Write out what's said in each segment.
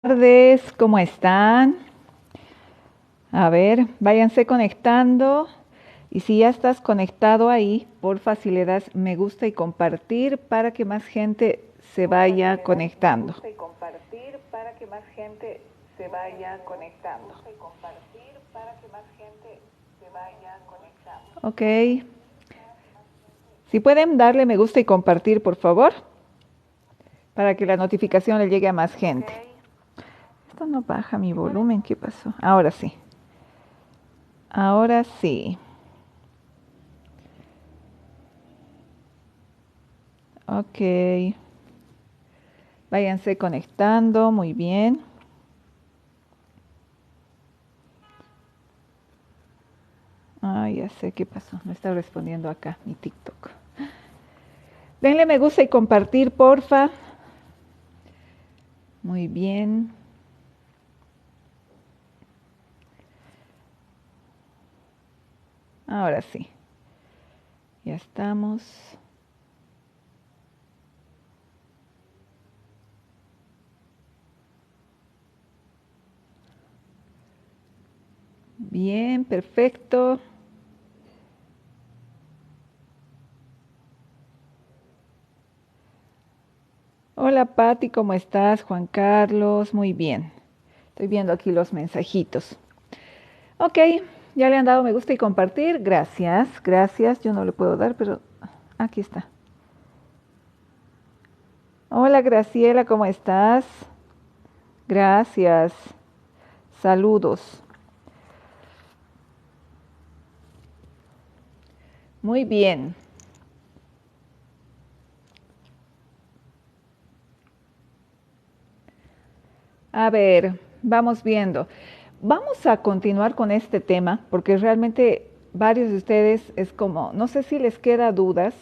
Tardes, ¿cómo están? A ver, váyanse conectando. Y si ya estás conectado ahí, porfa, si le das me gusta y compartir para que más gente se vaya conectando. Ok. Si pueden darle me gusta y compartir, por favor, para que la notificación le llegue a más gente. Esto no baja mi volumen, ¿qué pasó? Ahora sí. Ahora sí. Ok. Váyanse conectando, muy bien. Ah, ya sé qué pasó. No está respondiendo acá mi TikTok. Denle me gusta y compartir, porfa. Muy bien. Ahora sí. Ya estamos. Bien, perfecto. Hola Patti, ¿cómo estás? Juan Carlos, muy bien. Estoy viendo aquí los mensajitos. Ok, ya le han dado me gusta y compartir. Gracias, gracias. Yo no le puedo dar, pero aquí está. Hola Graciela, ¿cómo estás? Gracias. Saludos. Muy bien. A ver, vamos viendo. Vamos a continuar con este tema porque realmente varios de ustedes es como, no sé si les queda dudas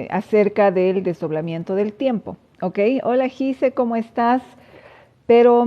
acerca del desdoblamiento del tiempo, ¿ok? Hola Gise, ¿cómo estás? Pero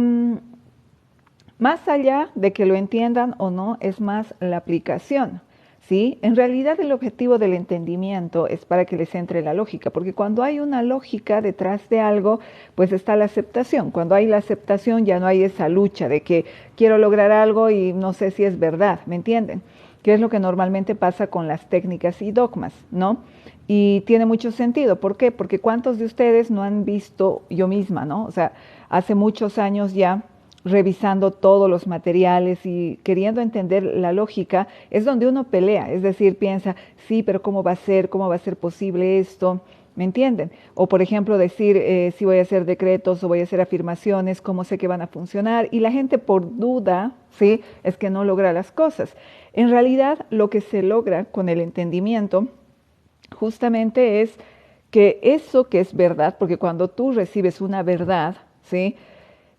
más allá de que lo entiendan o no, es más la aplicación. ¿Sí? En realidad el objetivo del entendimiento es para que les entre la lógica, porque cuando hay una lógica detrás de algo, pues está la aceptación. Cuando hay la aceptación ya no hay esa lucha de que quiero lograr algo y no sé si es verdad, ¿me entienden? Que es lo que normalmente pasa con las técnicas y dogmas, ¿no? Y tiene mucho sentido. ¿Por qué? Porque ¿cuántos de ustedes no han visto yo misma, ¿no? O sea, hace muchos años ya revisando todos los materiales y queriendo entender la lógica, es donde uno pelea, es decir, piensa, sí, pero ¿cómo va a ser? ¿Cómo va a ser posible esto? ¿Me entienden? O por ejemplo decir si voy a hacer decretos o voy a hacer afirmaciones, cómo sé que van a funcionar. Y la gente por duda, ¿sí? Es que no logra las cosas. En realidad lo que se logra con el entendimiento justamente es que eso que es verdad, porque cuando tú recibes una verdad, ¿sí?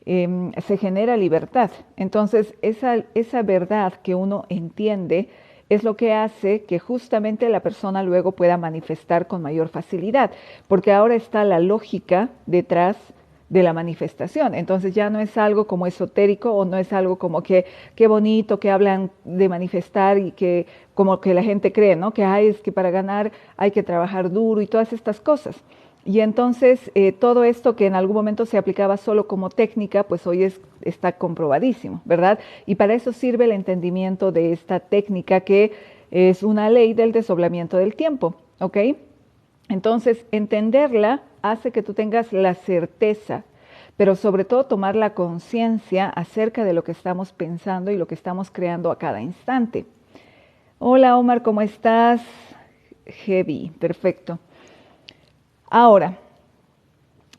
Se genera libertad. Entonces, esa verdad que uno entiende es lo que hace que justamente la persona luego pueda manifestar con mayor facilidad, porque ahora está la lógica detrás de la manifestación. Entonces ya no es algo como esotérico o no es algo como que qué bonito que hablan de manifestar y que como que la gente cree, ¿no? Que es que para ganar hay que trabajar duro y todas estas cosas. Y entonces todo esto que en algún momento se aplicaba solo como técnica, pues hoy está comprobadísimo, ¿verdad? Y para eso sirve el entendimiento de esta técnica que es una ley del desdoblamiento del tiempo, ¿ok? Entonces, entenderla hace que tú tengas la certeza, pero sobre todo tomar la conciencia acerca de lo que estamos pensando y lo que estamos creando a cada instante. Hola Omar, ¿cómo estás? Heavy, perfecto. Ahora,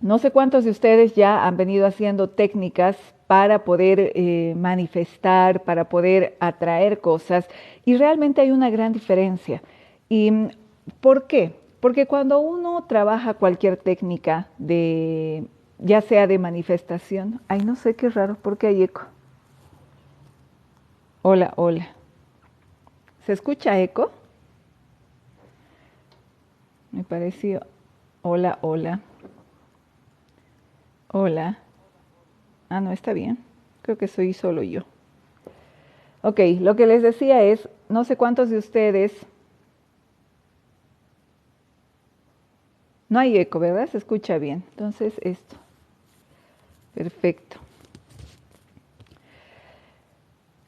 no sé cuántos de ustedes ya han venido haciendo técnicas para poder manifestar, para poder atraer cosas y realmente hay una gran diferencia. ¿Y por qué? Porque cuando uno trabaja cualquier técnica de, ya sea de manifestación, ay no sé qué raro, ¿por qué hay eco? Hola, hola. ¿Se escucha eco? Me pareció, hola, hola, hola. Ah, no, está bien. Creo que soy solo yo. Ok, lo que les decía es, no sé cuántos de ustedes, no hay eco, ¿verdad? Se escucha bien. Entonces, esto. perfecto.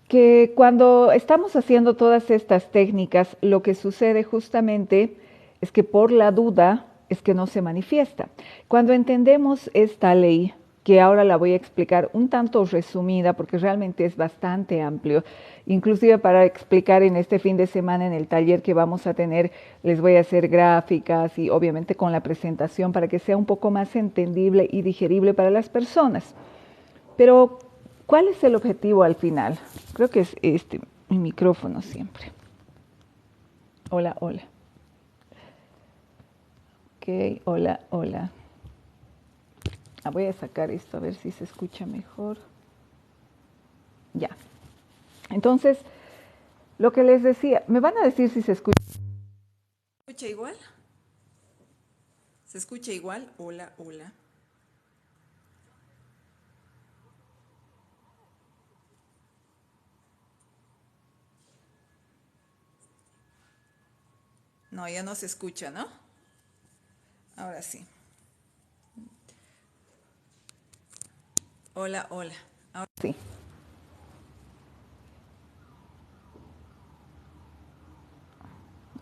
Que cuando estamos haciendo todas estas técnicas, lo que sucede justamente es que por la duda es que no se manifiesta. Cuando entendemos esta ley, que ahora la voy a explicar un tanto resumida porque realmente es bastante amplio, inclusive para explicar en este fin de semana en el taller que vamos a tener, les voy a hacer gráficas y obviamente con la presentación para que sea un poco más entendible y digerible para las personas. Pero, ¿cuál es el objetivo al final? Creo que es mi micrófono siempre. Hola, hola. Ok, hola, hola. Voy a sacar esto a ver si se escucha mejor. Ya. Entonces, lo que les decía, ¿me van a decir si se escucha? ¿Se escucha igual? ¿Se escucha igual? Hola, hola. No, ya no se escucha, ¿no? Ahora sí. Hola, hola. Ahora Sí.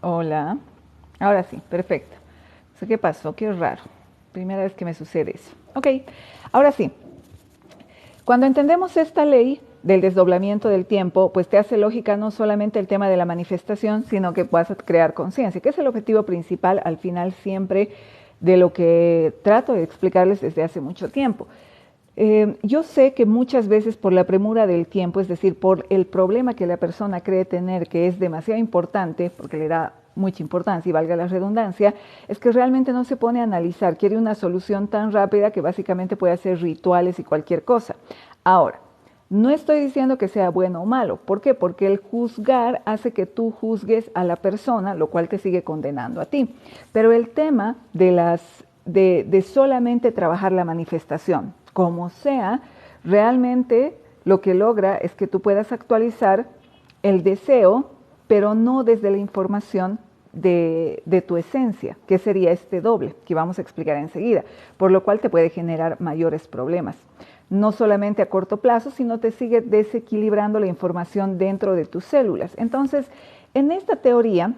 Hola. Ahora sí, perfecto. No sé qué pasó, qué raro. Primera vez que me sucede eso. Ok, ahora sí. Cuando entendemos esta ley del desdoblamiento del tiempo, pues te hace lógica no solamente el tema de la manifestación, sino que vas a crear conciencia, que es el objetivo principal al final siempre de lo que trato de explicarles desde hace mucho tiempo. Yo sé que muchas veces por la premura del tiempo, es decir, por el problema que la persona cree tener, que es demasiado importante, porque le da mucha importancia y valga la redundancia, es que realmente no se pone a analizar, quiere una solución tan rápida que básicamente puede hacer rituales y cualquier cosa. Ahora, no estoy diciendo que sea bueno o malo. ¿Por qué? Porque el juzgar hace que tú juzgues a la persona, lo cual te sigue condenando a ti. Pero el tema de solamente trabajar la manifestación, como sea, realmente lo que logra es que tú puedas actualizar el deseo, pero no desde la información de tu esencia, que sería este doble, que vamos a explicar enseguida, por lo cual te puede generar mayores problemas. No solamente a corto plazo, sino te sigue desequilibrando la información dentro de tus células. Entonces, en esta teoría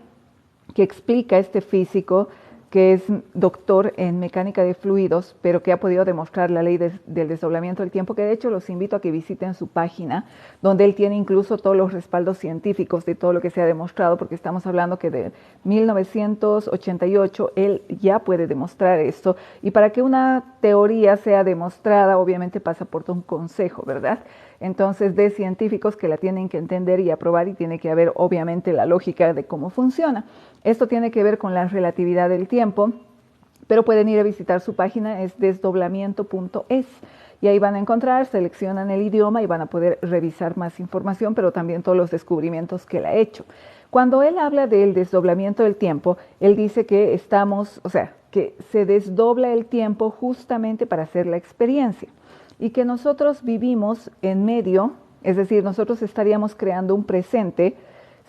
que explica este físico, que es doctor en mecánica de fluidos, pero que ha podido demostrar la ley del desdoblamiento del tiempo, que de hecho los invito a que visiten su página, donde él tiene incluso todos los respaldos científicos de todo lo que se ha demostrado, porque estamos hablando que de 1988 él ya puede demostrar esto, y para que una teoría sea demostrada, obviamente pasa por todo un consejo, ¿verdad? Entonces, de científicos que la tienen que entender y aprobar, y tiene que haber obviamente la lógica de cómo funciona. Esto tiene que ver con la relatividad del tiempo, pero pueden ir a visitar su página, es desdoblamiento.es, y ahí van a encontrar, seleccionan el idioma y van a poder revisar más información, pero también todos los descubrimientos que él ha hecho. Cuando él habla del desdoblamiento del tiempo, él dice que estamos, o sea, que se desdobla el tiempo justamente para hacer la experiencia, y que nosotros vivimos en medio, es decir, nosotros estaríamos creando un presente,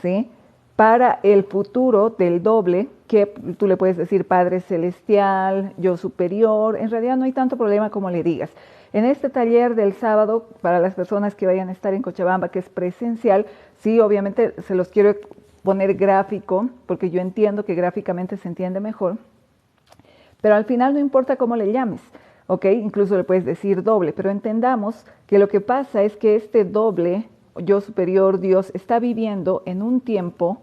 ¿sí?, para el futuro del doble, que tú le puedes decir Padre Celestial, Yo Superior, en realidad no hay tanto problema como le digas. En este taller del sábado, para las personas que vayan a estar en Cochabamba, que es presencial, sí, obviamente se los quiero poner gráfico, porque yo entiendo que gráficamente se entiende mejor, pero al final no importa cómo le llames, ¿ok? Incluso le puedes decir doble, pero entendamos que lo que pasa es que este doble, Yo Superior, Dios, está viviendo en un tiempo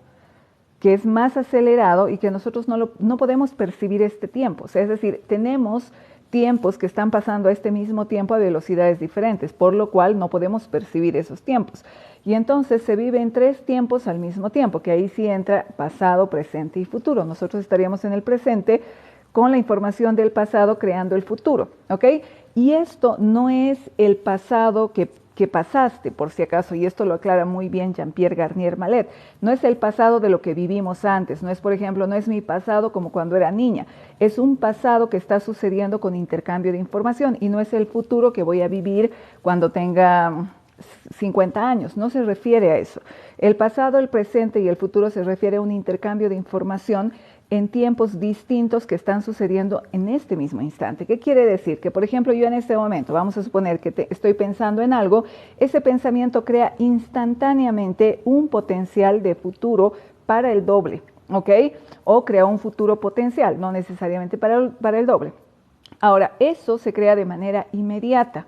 que es más acelerado y que nosotros no podemos percibir este tiempo. O sea, es decir, tenemos tiempos que están pasando a este mismo tiempo a velocidades diferentes, por lo cual no podemos percibir esos tiempos. Y entonces se vive en 3 tiempos al mismo tiempo, que ahí sí entra pasado, presente y futuro. Nosotros estaríamos en el presente con la información del pasado creando el futuro, ¿ok? Y esto no es el pasado que pasaste, por si acaso, y esto lo aclara muy bien Jean-Pierre Garnier Mallet, no es el pasado de lo que vivimos antes, no es, por ejemplo, no es mi pasado como cuando era niña, es un pasado que está sucediendo con intercambio de información, y no es el futuro que voy a vivir cuando tenga 50 años, no se refiere a eso. El pasado, el presente y el futuro se refiere a un intercambio de información en tiempos distintos que están sucediendo en este mismo instante. ¿Qué quiere decir? Que, por ejemplo, yo en este momento, vamos a suponer que estoy pensando en algo, ese pensamiento crea instantáneamente un potencial de futuro para el doble, ¿ok? O crea un futuro potencial, no necesariamente para el doble. Ahora, eso se crea de manera inmediata,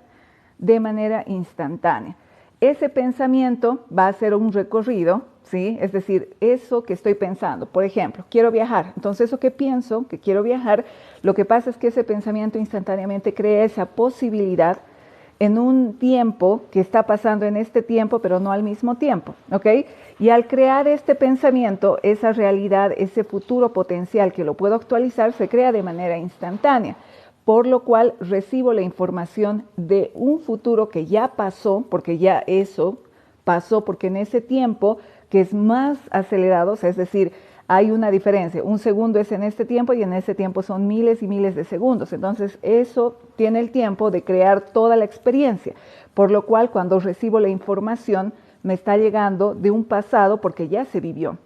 de manera instantánea. Ese pensamiento va a ser un recorrido, ¿sí? Es decir, eso que estoy pensando, por ejemplo, quiero viajar. Entonces, eso que pienso, que quiero viajar, lo que pasa es que ese pensamiento instantáneamente crea esa posibilidad en un tiempo que está pasando en este tiempo, pero no al mismo tiempo, ¿ok? Y al crear este pensamiento, esa realidad, ese futuro potencial que lo puedo actualizar, se crea de manera instantánea, por lo cual recibo la información de un futuro que ya pasó, porque ya eso pasó, porque en ese tiempo que es más acelerado, o sea, es decir, hay una diferencia, un segundo es en este tiempo y en ese tiempo son miles y miles de segundos, entonces eso tiene el tiempo de crear toda la experiencia, por lo cual cuando recibo la información me está llegando de un pasado porque ya se vivió.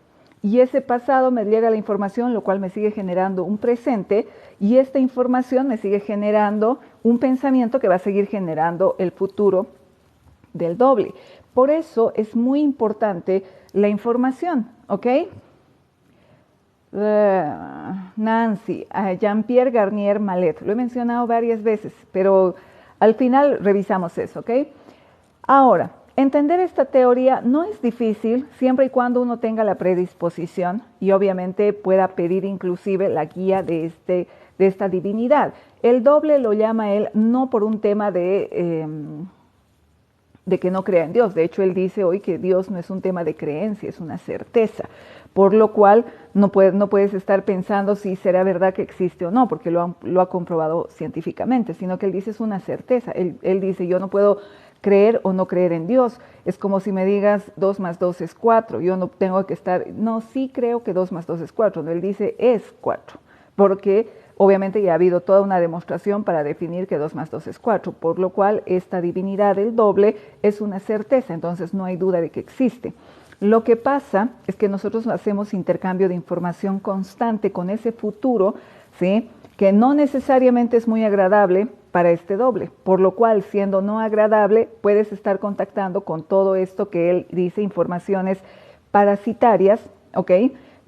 Y ese pasado me llega la información, lo cual me sigue generando un presente, y esta información me sigue generando un pensamiento que va a seguir generando el futuro del doble. Por eso es muy importante la información, ¿ok? Nancy, Jean-Pierre Garnier Mallet, lo he mencionado varias veces, pero al final revisamos eso, ¿ok? Ahora, entender esta teoría no es difícil siempre y cuando uno tenga la predisposición y obviamente pueda pedir inclusive la guía de esta divinidad. El doble lo llama él no por un tema de que no crea en Dios. De hecho, él dice hoy que Dios no es un tema de creencia, es una certeza. Por lo cual no puedes estar pensando si será verdad que existe o no, porque lo ha comprobado científicamente, sino que él dice es una certeza. Él dice yo no puedo creer o no creer en Dios. Es como si me digas 2 más 2 es 4. Yo no tengo que estar, no, sí creo que 2 más 2 es 4. No, él dice es 4, porque obviamente ya ha habido toda una demostración para definir que 2 más 2 es 4, por lo cual esta divinidad del doble es una certeza, entonces no hay duda de que existe. Lo que pasa es que nosotros hacemos intercambio de información constante con ese futuro, ¿sí?, que no necesariamente es muy agradable para este doble, por lo cual, siendo no agradable, puedes estar contactando con todo esto que él dice, informaciones parasitarias, ¿ok?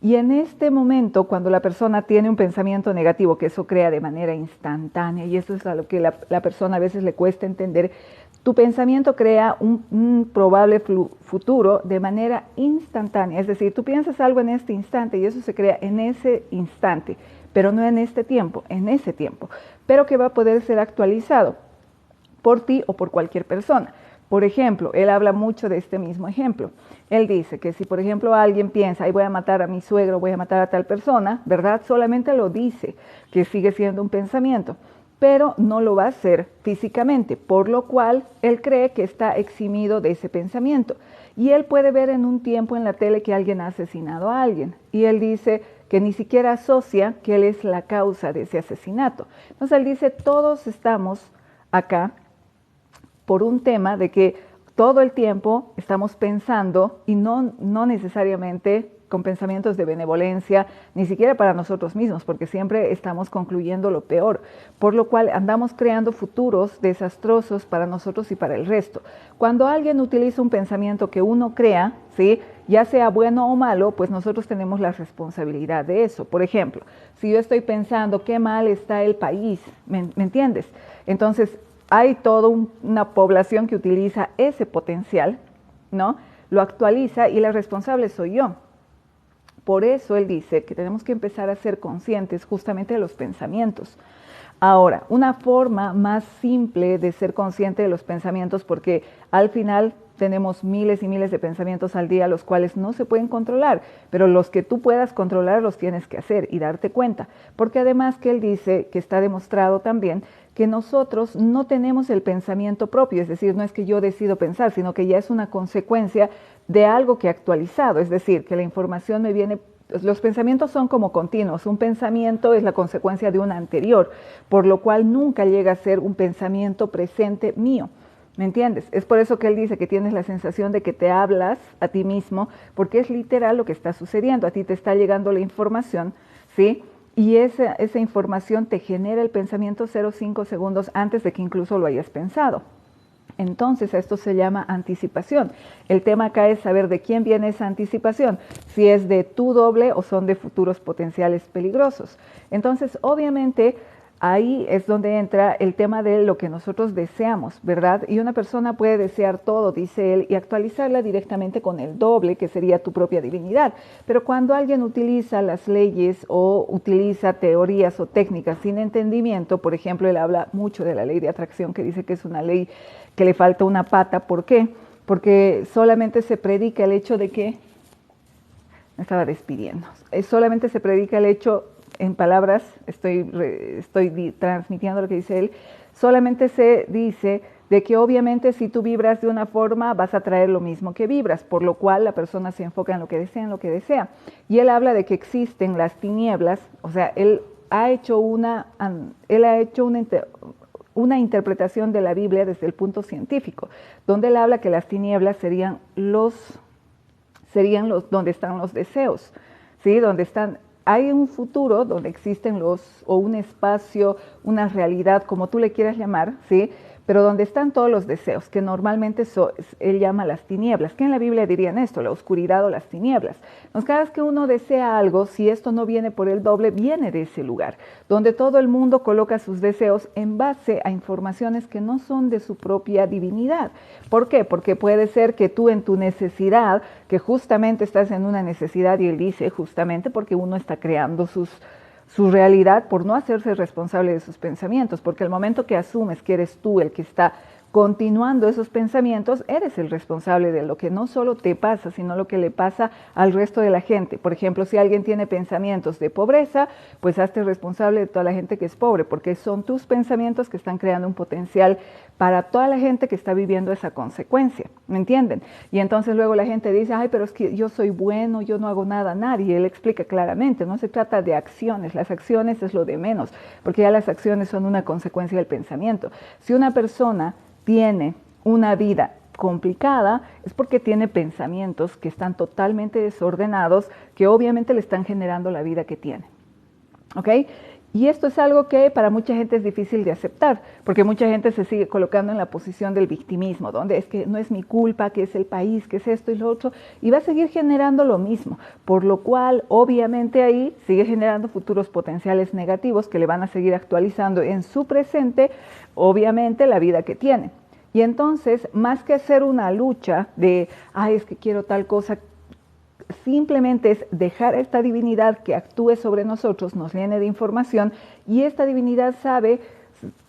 Y en este momento, cuando la persona tiene un pensamiento negativo, que eso crea de manera instantánea, y eso es a lo que la persona a veces le cuesta entender, tu pensamiento crea un probable futuro de manera instantánea. Es decir, tú piensas algo en este instante y eso se crea en ese instante, pero no en este tiempo, en ese tiempo, pero que va a poder ser actualizado por ti o por cualquier persona. Por ejemplo, él habla mucho de este mismo ejemplo. Él dice que si, por ejemplo, alguien piensa, ay, voy a matar a mi suegro, voy a matar a tal persona, ¿verdad? Solamente lo dice, que sigue siendo un pensamiento, pero no lo va a hacer físicamente, por lo cual él cree que está eximido de ese pensamiento. Y él puede ver en un tiempo en la tele que alguien ha asesinado a alguien, y él dice que ni siquiera asocia que él es la causa de ese asesinato. Entonces él dice, todos estamos acá por un tema de que todo el tiempo estamos pensando y no necesariamente con pensamientos de benevolencia, ni siquiera para nosotros mismos, porque siempre estamos concluyendo lo peor, por lo cual andamos creando futuros desastrosos para nosotros y para el resto. Cuando alguien utiliza un pensamiento que uno crea, ¿sí?, ya sea bueno o malo, pues nosotros tenemos la responsabilidad de eso. Por ejemplo, si yo estoy pensando qué mal está el país, ¿me entiendes? Entonces, hay toda una población que utiliza ese potencial, ¿no? Lo actualiza y la responsable soy yo. Por eso él dice que tenemos que empezar a ser conscientes justamente de los pensamientos. Ahora, una forma más simple de ser consciente de los pensamientos, porque al final tenemos miles y miles de pensamientos al día, los cuales no se pueden controlar, pero los que tú puedas controlar los tienes que hacer y darte cuenta. Porque además que él dice, que está demostrado también, que nosotros no tenemos el pensamiento propio, es decir, no es que yo decido pensar, sino que ya es una consecuencia de algo que he actualizado, es decir, que la información me viene. Los pensamientos son como continuos, un pensamiento es la consecuencia de un anterior, por lo cual nunca llega a ser un pensamiento presente mío, ¿me entiendes? Es por eso que él dice que tienes la sensación de que te hablas a ti mismo, porque es literal lo que está sucediendo, a ti te está llegando la información, ¿sí? Y esa información te genera el pensamiento 0,5 segundos antes de que incluso lo hayas pensado. Entonces, esto se llama anticipación. El tema acá es saber de quién viene esa anticipación, si es de tu doble o son de futuros potenciales peligrosos. Entonces, obviamente, ahí es donde entra el tema de lo que nosotros deseamos, ¿verdad? Y una persona puede desear todo, dice él, y actualizarla directamente con el doble, que sería tu propia divinidad. Pero cuando alguien utiliza las leyes o utiliza teorías o técnicas sin entendimiento, por ejemplo, él habla mucho de la ley de atracción, que dice que es una ley que le falta una pata. ¿Por qué? Porque solamente se predica el hecho de que, me estaba despidiendo, solamente se predica el hecho, en palabras, estoy transmitiendo lo que dice él, solamente se dice de que obviamente si tú vibras de una forma vas a traer lo mismo que vibras, por lo cual la persona se enfoca en lo que desea, Y él habla de que existen las tinieblas, o sea, él ha hecho una interpretación de la Biblia desde el punto científico, donde él habla que las tinieblas serían donde están los deseos, ¿sí? Hay un futuro donde existen o un espacio, una realidad, como tú le quieras llamar, ¿sí? Pero donde están todos los deseos, que normalmente él llama las tinieblas. ¿Qué en la Biblia dirían esto? La oscuridad o las tinieblas. Entonces, cada vez que uno desea algo, si esto no viene por el doble, viene de ese lugar, donde todo el mundo coloca sus deseos en base a informaciones que no son de su propia divinidad. ¿Por qué? Porque puede ser que tú en tu necesidad, que justamente estás en una necesidad, y él dice justamente porque uno está creando su realidad por no hacerse responsable de sus pensamientos, porque el momento que asumes que eres tú el que está continuando esos pensamientos, eres el responsable de lo que no solo te pasa, sino lo que le pasa al resto de la gente. Por ejemplo, si alguien tiene pensamientos de pobreza, pues hazte responsable de toda la gente que es pobre, porque son tus pensamientos que están creando un potencial para toda la gente que está viviendo esa consecuencia, ¿me entienden? Y entonces luego la gente dice, ay, pero es que yo soy bueno, yo no hago nada a nadie. Él explica claramente, no se trata de acciones, las acciones es lo de menos, porque ya las acciones son una consecuencia del pensamiento. Si una persona tiene una vida complicada, es porque tiene pensamientos que están totalmente desordenados, que obviamente le están generando la vida que tiene, ¿ok? Y esto es algo que para mucha gente es difícil de aceptar, porque mucha gente se sigue colocando en la posición del victimismo, donde es que no es mi culpa, que es el país, que es esto y lo otro, y va a seguir generando lo mismo, por lo cual obviamente ahí sigue generando futuros potenciales negativos que le van a seguir actualizando en su presente, obviamente, la vida que tiene. Y entonces, más que hacer una lucha de, ay, es que quiero tal cosa, simplemente es dejar a esta divinidad que actúe sobre nosotros, nos llene de información, y esta divinidad sabe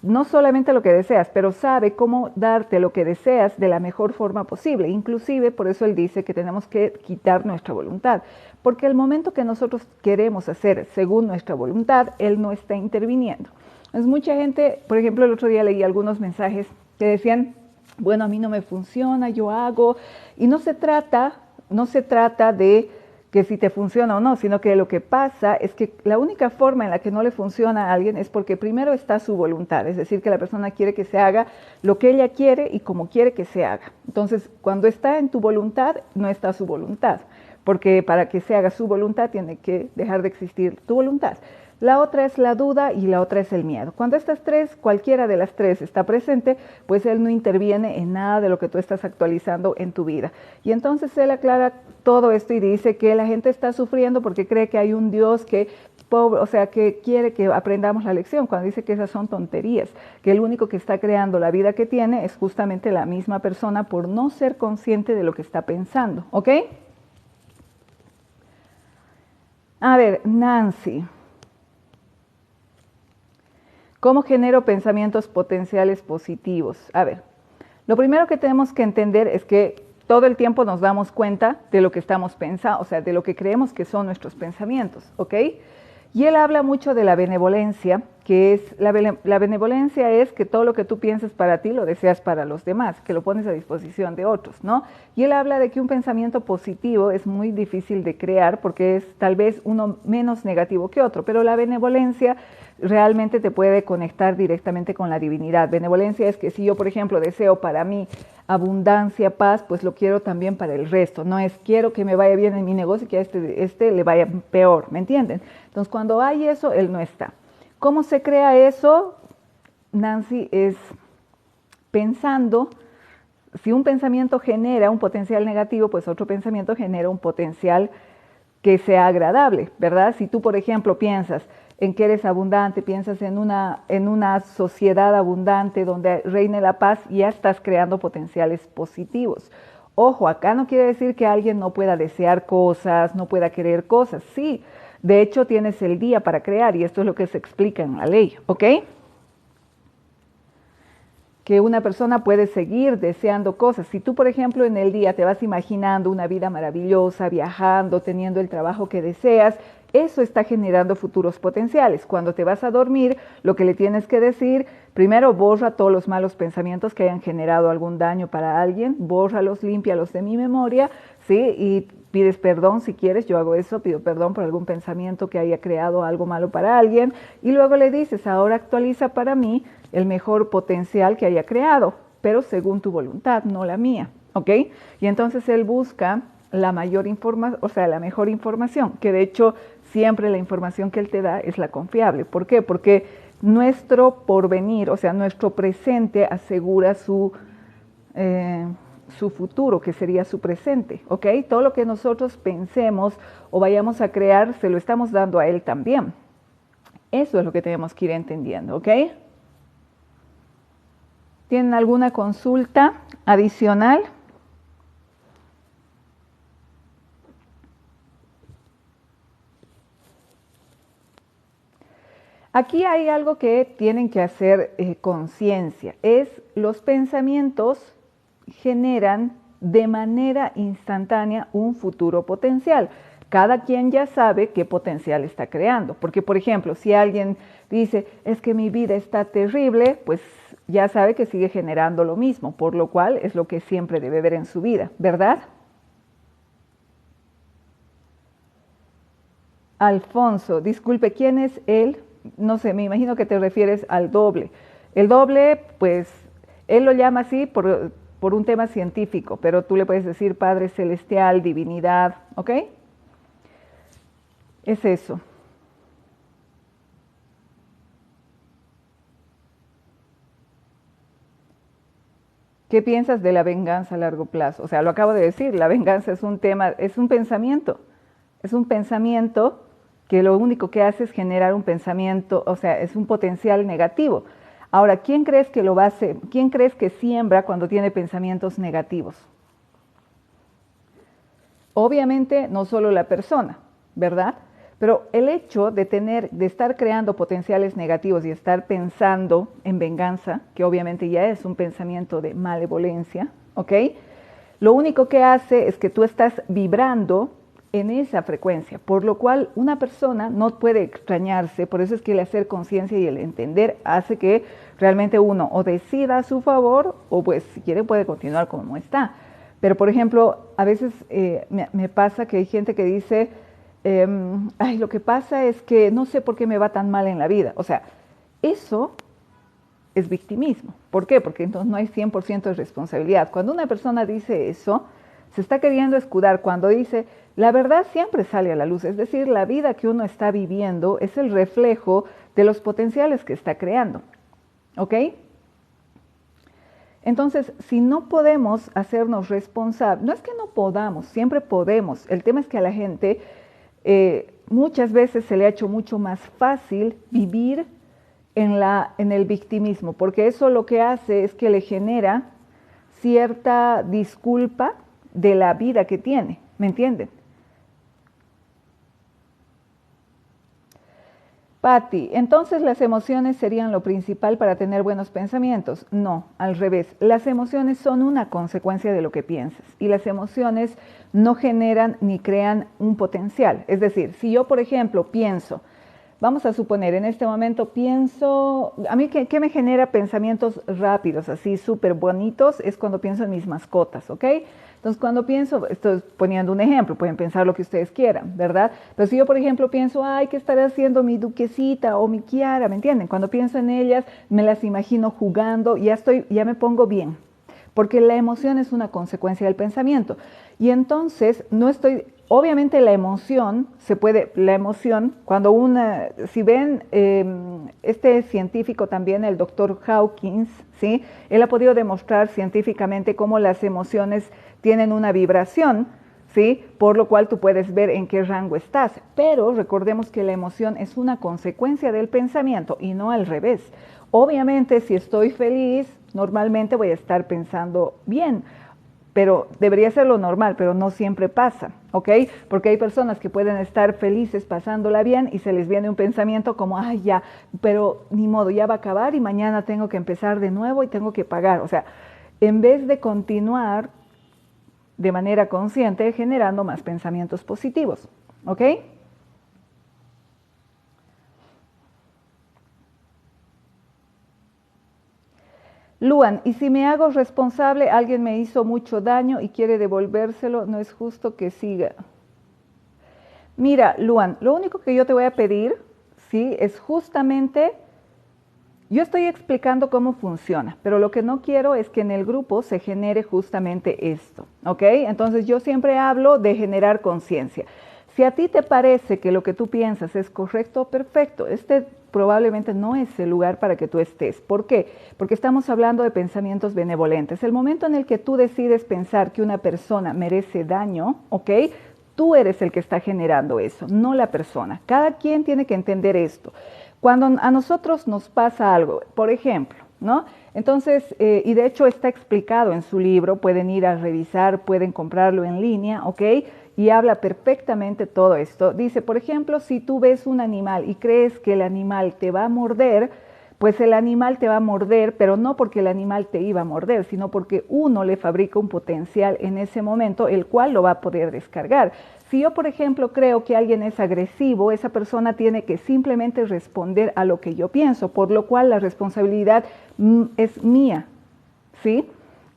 no solamente lo que deseas, pero sabe cómo darte lo que deseas de la mejor forma posible. Inclusive, por eso él dice que tenemos que quitar nuestra voluntad, porque el momento que nosotros queremos hacer según nuestra voluntad, él no está interviniendo. Entonces, mucha gente, por ejemplo, el otro día leí algunos mensajes que decían, bueno, a mí no me funciona, yo hago, y no se trata de que si te funciona o no, sino que lo que pasa es que la única forma en la que no le funciona a alguien es porque primero está su voluntad, es decir, que la persona quiere que se haga lo que ella quiere y como quiere que se haga. Entonces, cuando está en tu voluntad, no está su voluntad, porque para que se haga su voluntad tiene que dejar de existir tu voluntad. La otra es la duda y la otra es el miedo. Cuando estas tres, cualquiera de las tres está presente, pues él no interviene en nada de lo que tú estás actualizando en tu vida. Y entonces él aclara todo esto y dice que la gente está sufriendo porque cree que hay un Dios que quiere que aprendamos la lección, cuando dice que esas son tonterías, que el único que está creando la vida que tiene es justamente la misma persona por no ser consciente de lo que está pensando, ¿ok? A ver, Nancy. ¿Cómo genero pensamientos potenciales positivos? A ver, lo primero que tenemos que entender es que todo el tiempo nos damos cuenta de lo que estamos pensando, o sea, de lo que creemos que son nuestros pensamientos, ¿ok? Y él habla mucho de la benevolencia, que es la benevolencia es que todo lo que tú piensas para ti lo deseas para los demás, que lo pones a disposición de otros, ¿no? Y él habla de que un pensamiento positivo es muy difícil de crear porque es tal vez uno menos negativo que otro, pero la benevolencia realmente te puede conectar directamente con la divinidad. Benevolencia es que si yo, por ejemplo, deseo para mí abundancia, paz, pues lo quiero también para el resto. No es quiero que me vaya bien en mi negocio y que a este le vaya peor, ¿me entienden? Entonces, cuando hay eso, él no está. ¿Cómo se crea eso, Nancy? Es pensando, si un pensamiento genera un potencial negativo, pues otro pensamiento genera un potencial que sea agradable, ¿verdad? Si tú, por ejemplo, piensas en que eres abundante, piensas en una sociedad abundante donde reine la paz, ya estás creando potenciales positivos. Ojo, acá no quiere decir que alguien no pueda desear cosas, no pueda querer cosas, sí. De hecho, tienes el día para crear y esto es lo que se explica en la ley, ¿ok? Que una persona puede seguir deseando cosas. Si tú, por ejemplo, en el día te vas imaginando una vida maravillosa, viajando, teniendo el trabajo que deseas, eso está generando futuros potenciales. Cuando te vas a dormir, lo que le tienes que decir, primero borra todos los malos pensamientos que hayan generado algún daño para alguien, bórralos, límpialos de mi memoria, ¿sí? Y pides perdón si quieres, yo hago eso, pido perdón por algún pensamiento que haya creado algo malo para alguien, y luego le dices, ahora actualiza para mí el mejor potencial que haya creado, pero según tu voluntad, no la mía, ¿ok? Y entonces él busca la mayor información, o sea, la mejor información, que de hecho siempre la información que él te da es la confiable. ¿Por qué? Porque nuestro porvenir, o sea, nuestro presente asegura su futuro, que sería su presente, ¿ok? Todo lo que nosotros pensemos o vayamos a crear, se lo estamos dando a él también. Eso es lo que tenemos que ir entendiendo, ¿ok? ¿Tienen alguna consulta adicional? Aquí hay algo que tienen que hacer conciencia, es los pensamientos generan de manera instantánea un futuro potencial. Cada quien ya sabe qué potencial está creando, porque por ejemplo, si alguien dice, es que mi vida está terrible, pues ya sabe que sigue generando lo mismo, por lo cual es lo que siempre debe ver en su vida, ¿verdad? Alfonso, disculpe, ¿quién es él? No sé, me imagino que te refieres al doble. El doble, pues, él lo llama así por un tema científico, pero tú le puedes decir Padre Celestial, Divinidad, ¿ok? Es eso. ¿Qué piensas de la venganza a largo plazo? O sea, lo acabo de decir, la venganza es un tema, es un pensamiento que lo único que hace es generar un pensamiento, o sea, es un potencial negativo. Ahora, ¿quién crees que lo hace? ¿Quién crees que siembra cuando tiene pensamientos negativos? Obviamente no solo la persona, ¿verdad? Pero el hecho de estar creando potenciales negativos y estar pensando en venganza, que obviamente ya es un pensamiento de malevolencia, ¿ok? Lo único que hace es que tú estás vibrando en esa frecuencia, por lo cual una persona no puede extrañarse, por eso es que el hacer conciencia y el entender hace que realmente uno o decida a su favor o pues si quiere puede continuar como está. Pero por ejemplo, a veces me pasa que hay gente que dice, ay, lo que pasa es que no sé por qué me va tan mal en la vida. O sea, eso es victimismo. ¿Por qué? Porque entonces no hay 100% de responsabilidad. Cuando una persona dice eso, se está queriendo escudar. Cuando dice, la verdad siempre sale a la luz, es decir, la vida que uno está viviendo es el reflejo de los potenciales que está creando. ¿Ok? Entonces, si no podemos hacernos responsables, no es que no podamos, siempre podemos. El tema es que a la gente muchas veces se le ha hecho mucho más fácil vivir en el victimismo, porque eso lo que hace es que le genera cierta disculpa de la vida que tiene, ¿me entienden? Patti, entonces las emociones serían lo principal para tener buenos pensamientos. No, al revés. Las emociones son una consecuencia de lo que piensas y las emociones no generan ni crean un potencial. Es decir, si yo, por ejemplo, pienso, vamos a suponer, en este momento pienso, a mí ¿qué me genera pensamientos rápidos, así súper bonitos? Es cuando pienso en mis mascotas, ¿ok? Entonces, cuando pienso, estoy poniendo un ejemplo, pueden pensar lo que ustedes quieran, ¿verdad? Pero si yo, por ejemplo, pienso, ay, ¿qué estará haciendo mi Duquesita o mi Kiara? ¿Me entienden? Cuando pienso en ellas, me las imagino jugando, ya me pongo bien, porque la emoción es una consecuencia del pensamiento. Y entonces, obviamente la emoción, cuando si ven, este científico también, el doctor Hawkins, ¿sí? Él ha podido demostrar científicamente cómo las emociones tienen una vibración, ¿sí? Por lo cual tú puedes ver en qué rango estás. Pero recordemos que la emoción es una consecuencia del pensamiento y no al revés. Obviamente, si estoy feliz, normalmente voy a estar pensando bien, pero debería ser lo normal, pero no siempre pasa, ¿ok? Porque hay personas que pueden estar felices pasándola bien y se les viene un pensamiento como, ay, ya, pero ni modo, ya va a acabar y mañana tengo que empezar de nuevo y tengo que pagar. O sea, en vez de continuar de manera consciente generando más pensamientos positivos, ¿ok? Luan, y si me hago responsable, alguien me hizo mucho daño y quiere devolvérselo, no es justo que siga. Mira, Luan, lo único que yo te voy a pedir, sí, es justamente, yo estoy explicando cómo funciona, pero lo que no quiero es que en el grupo se genere justamente esto, ¿ok? Entonces yo siempre hablo de generar conciencia. Si a ti te parece que lo que tú piensas es correcto, perfecto. Probablemente no es el lugar para que tú estés. ¿Por qué? Porque estamos hablando de pensamientos benevolentes. El momento en el que tú decides pensar que una persona merece daño, ¿ok? Tú eres el que está generando eso, no la persona. Cada quien tiene que entender esto. Cuando a nosotros nos pasa algo, por ejemplo, ¿no? Entonces, y de hecho está explicado en su libro, pueden ir a revisar, pueden comprarlo en línea, ¿ok? Y habla perfectamente todo esto. Dice, por ejemplo, si tú ves un animal y crees que el animal te va a morder, pues el animal te va a morder, pero no porque el animal te iba a morder, sino porque uno le fabrica un potencial en ese momento, el cual lo va a poder descargar. Si yo, por ejemplo, creo que alguien es agresivo, esa persona tiene que simplemente responder a lo que yo pienso, por lo cual la responsabilidad es mía, ¿sí?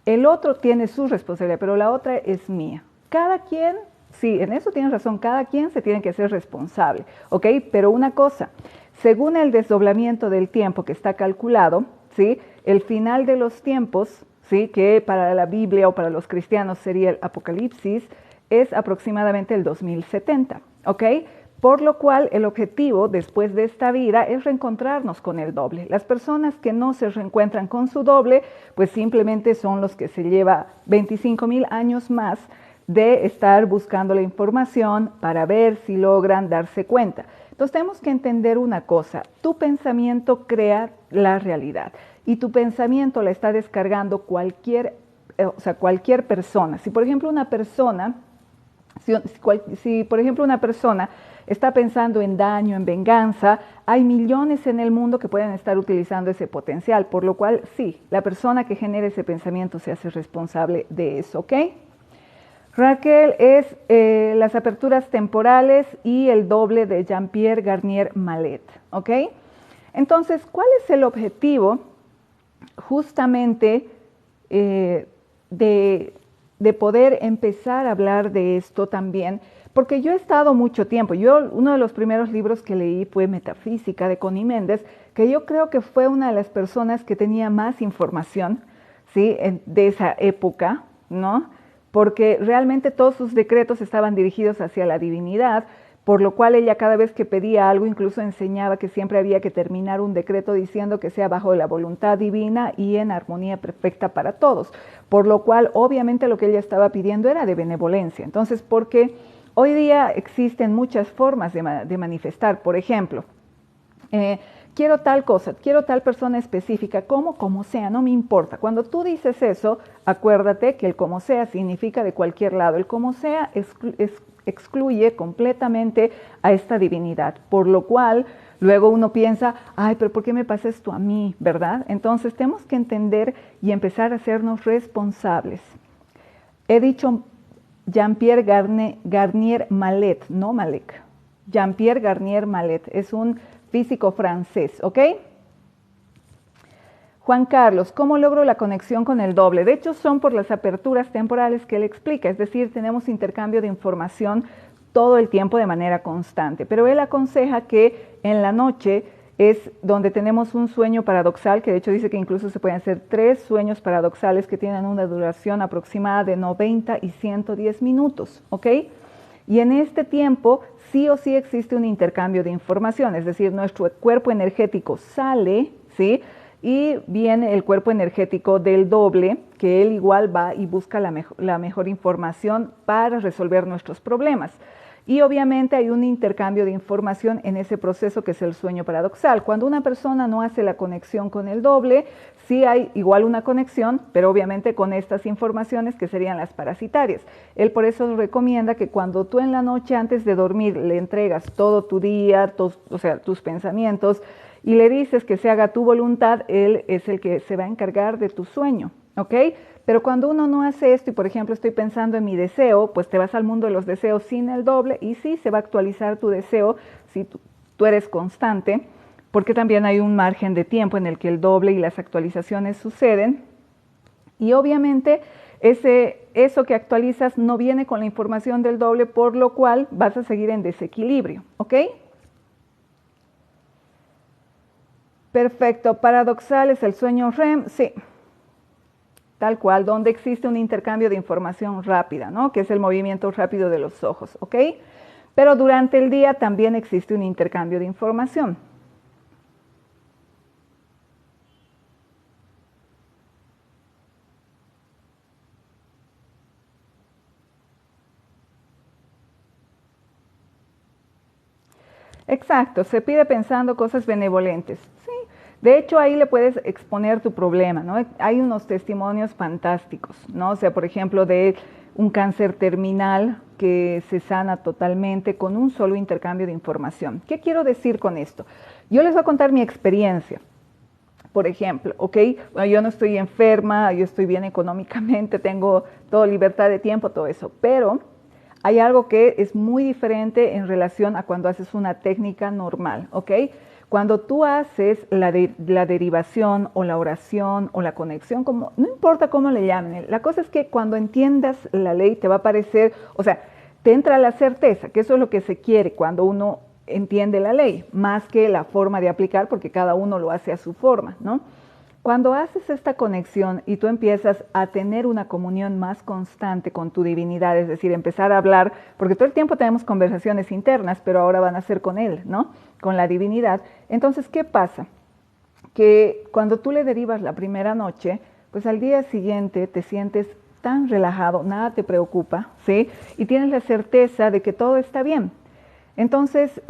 El otro tiene su responsabilidad, pero la otra es mía. Cada quien, sí, en eso tienes razón, cada quien se tiene que hacer responsable, ¿ok? Pero una cosa, según el desdoblamiento del tiempo que está calculado, ¿sí? El final de los tiempos, ¿sí? Que para la Biblia o para los cristianos sería el Apocalipsis, es aproximadamente el 2070, ¿ok? Por lo cual el objetivo después de esta vida es reencontrarnos con el doble. Las personas que no se reencuentran con su doble, pues simplemente son los que se lleva 25,000 años más de estar buscando la información para ver si logran darse cuenta. Entonces tenemos que entender una cosa, tu pensamiento crea la realidad y tu pensamiento la está descargando cualquier persona. Si por ejemplo una persona está pensando en daño, en venganza, hay millones en el mundo que pueden estar utilizando ese potencial, por lo cual sí, la persona que genera ese pensamiento se hace responsable de eso, ¿ok? Raquel es las aperturas temporales y el doble de Jean-Pierre Garnier Mallet, ¿ok? Entonces, ¿cuál es el objetivo justamente de poder empezar a hablar de esto también? Porque yo he estado mucho tiempo, uno de los primeros libros que leí fue Metafísica de Connie Méndez, que yo creo que fue una de las personas que tenía más información, ¿sí? De esa época, ¿no? Porque realmente todos sus decretos estaban dirigidos hacia la divinidad, por lo cual ella cada vez que pedía algo incluso enseñaba que siempre había que terminar un decreto diciendo que sea bajo la voluntad divina y en armonía perfecta para todos, por lo cual obviamente lo que ella estaba pidiendo era de benevolencia. Entonces, porque hoy día existen muchas formas de manifestar, por ejemplo, quiero tal cosa, quiero tal persona específica, como sea, no me importa. Cuando tú dices eso, acuérdate que el como sea significa de cualquier lado. El como sea excluye completamente a esta divinidad, por lo cual luego uno piensa, ay, pero ¿por qué me pasa esto a mí? ¿Verdad? Entonces tenemos que entender y empezar a hacernos responsables. He dicho Jean-Pierre Garnier Mallet, no Malek. Jean-Pierre Garnier Mallet es un físico francés, ¿ok? Juan Carlos, ¿cómo logro la conexión con el doble? De hecho, son por las aperturas temporales que él explica, es decir, tenemos intercambio de información todo el tiempo de manera constante, pero él aconseja que en la noche es donde tenemos un sueño paradoxal, que de hecho dice que incluso se pueden hacer 3 sueños paradoxales que tienen una duración aproximada de 90 y 110 minutos, ¿ok? Y en este tiempo sí o sí existe un intercambio de información, es decir, nuestro cuerpo energético sale, ¿sí? Y viene el cuerpo energético del doble, que él igual va y busca la mejor información para resolver nuestros problemas. Y obviamente hay un intercambio de información en ese proceso que es el sueño paradoxal. Cuando una persona no hace la conexión con el doble, sí hay igual una conexión, pero obviamente con estas informaciones que serían las parasitarias. Él por eso recomienda que cuando tú en la noche antes de dormir le entregas todo tu día, o sea, tus pensamientos, y le dices que se haga tu voluntad, él es el que se va a encargar de tu sueño, ¿ok? Pero cuando uno no hace esto y, por ejemplo, estoy pensando en mi deseo, pues te vas al mundo de los deseos sin el doble y sí, se va a actualizar tu deseo si tú eres constante, porque también hay un margen de tiempo en el que el doble y las actualizaciones suceden. Y obviamente eso que actualizas no viene con la información del doble, por lo cual vas a seguir en desequilibrio, ¿ok? Perfecto, paradoxal es el sueño REM, sí, tal cual, donde existe un intercambio de información rápida, ¿no? Que es el movimiento rápido de los ojos, ¿ok? Pero durante el día también existe un intercambio de información. Exacto, se pide pensando cosas benevolentes. Sí, de hecho ahí le puedes exponer tu problema, ¿no? Hay unos testimonios fantásticos, ¿no? O sea, por ejemplo, de un cáncer terminal que se sana totalmente con un solo intercambio de información. ¿Qué quiero decir con esto? Yo les voy a contar mi experiencia. Por ejemplo, ¿ok? Yo no estoy enferma, yo estoy bien económicamente, tengo toda libertad de tiempo, todo eso, pero hay algo que es muy diferente en relación a cuando haces una técnica normal, ¿ok? Cuando tú haces la derivación o la oración o la conexión, no importa cómo le llamen, la cosa es que cuando entiendas la ley te va a parecer, o sea, te entra la certeza, que eso es lo que se quiere cuando uno entiende la ley, más que la forma de aplicar, porque cada uno lo hace a su forma, ¿no? Cuando haces esta conexión y tú empiezas a tener una comunión más constante con tu divinidad, es decir, empezar a hablar, porque todo el tiempo tenemos conversaciones internas, pero ahora van a ser con él, ¿no? Con la divinidad. Entonces, ¿qué pasa? Que cuando tú le derivas la primera noche, pues al día siguiente te sientes tan relajado, nada te preocupa, ¿sí? Y tienes la certeza de que todo está bien. Entonces,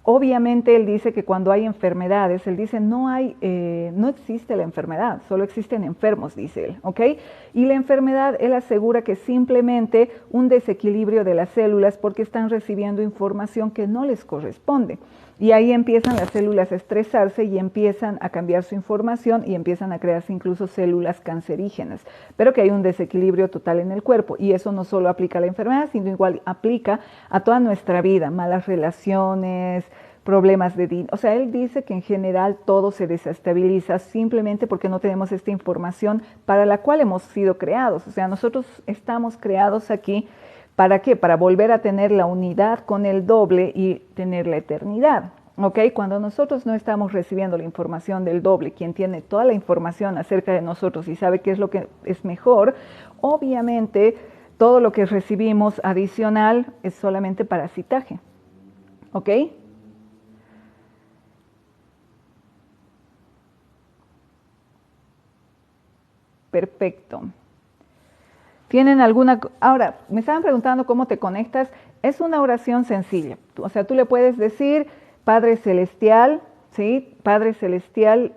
obviamente él dice que cuando hay enfermedades, él dice no existe la enfermedad, solo existen enfermos, dice él, ¿ok? Y la enfermedad, él asegura que es simplemente un desequilibrio de las células porque están recibiendo información que no les corresponde. Y ahí empiezan las células a estresarse y empiezan a cambiar su información y empiezan a crearse incluso células cancerígenas. Pero que hay un desequilibrio total en el cuerpo y eso no solo aplica a la enfermedad, sino igual aplica a toda nuestra vida, malas relaciones, problemas de dinero. O sea, él dice que en general todo se desestabiliza simplemente porque no tenemos esta información para la cual hemos sido creados. O sea, nosotros estamos creados aquí. ¿Para qué? Para volver a tener la unidad con el doble y tener la eternidad. ¿Ok? Cuando nosotros no estamos recibiendo la información del doble, quien tiene toda la información acerca de nosotros y sabe qué es lo que es mejor, obviamente todo lo que recibimos adicional es solamente parasitaje. ¿Ok? Perfecto. ¿Tienen alguna? Ahora, me estaban preguntando cómo te conectas. Es una oración sencilla. O sea, tú le puedes decir, Padre Celestial, ¿sí? Padre Celestial,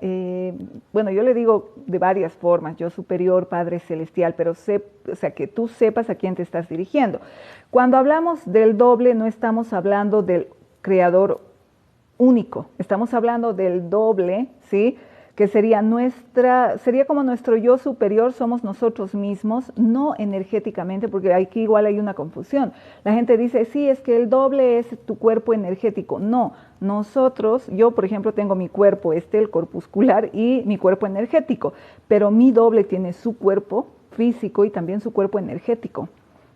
bueno, yo le digo de varias formas, yo superior, Padre Celestial, pero o sea, que tú sepas a quién te estás dirigiendo. Cuando hablamos del doble, no estamos hablando del creador único, estamos hablando del doble, ¿sí? que sería como nuestro yo superior, somos nosotros mismos, no energéticamente, porque aquí igual hay una confusión. La gente dice, sí, es que el doble es tu cuerpo energético. No, nosotros, yo por ejemplo tengo mi cuerpo, el corpuscular y mi cuerpo energético, pero mi doble tiene su cuerpo físico y también su cuerpo energético,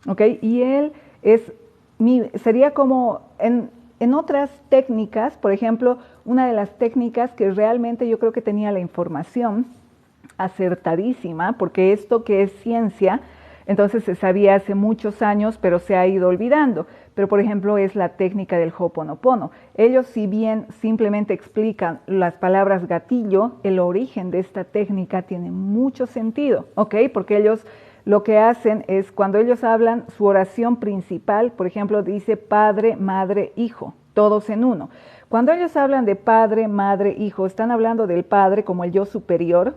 ¿ok? Y él sería como en otras técnicas, por ejemplo, una de las técnicas que realmente yo creo que tenía la información acertadísima, porque esto que es ciencia, entonces se sabía hace muchos años, pero se ha ido olvidando. Pero, por ejemplo, es la técnica del Ho'oponopono. Ellos, si bien simplemente explican las palabras gatillo, el origen de esta técnica tiene mucho sentido, ¿ok? Porque ellos lo que hacen es, cuando ellos hablan, su oración principal, por ejemplo, dice Padre, Madre, Hijo, todos en uno. Cuando ellos hablan de Padre, Madre, Hijo, están hablando del Padre como el yo superior,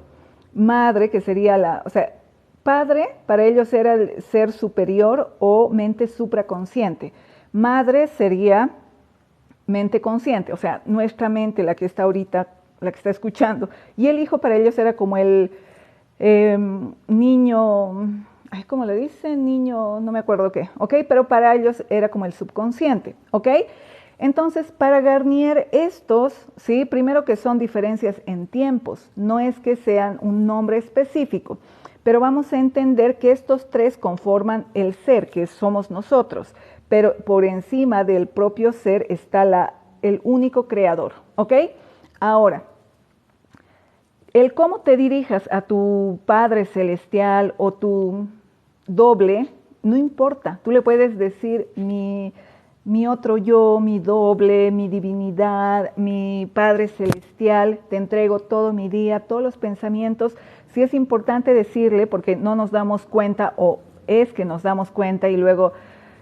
Madre, que sería Padre para ellos era el ser superior o mente supraconsciente. Madre sería mente consciente, o sea, nuestra mente, la que está ahorita, la que está escuchando. Y el Hijo para ellos era como el niño, ¿cómo le dicen? Niño, no me acuerdo qué, ¿ok? Pero para ellos era como el subconsciente, ¿ok? Entonces, para Garnier, estos, ¿sí? Primero que son diferencias en tiempos, no es que sean un nombre específico, pero vamos a entender que estos tres conforman el ser, que somos nosotros, pero por encima del propio ser está el único creador, ¿ok? Ahora, el cómo te dirijas a tu Padre Celestial o tu doble, no importa. Tú le puedes decir mi otro yo, mi doble, mi divinidad, mi Padre Celestial, te entrego todo mi día, todos los pensamientos. Sí es importante decirle, porque no nos damos cuenta, o es que nos damos cuenta y luego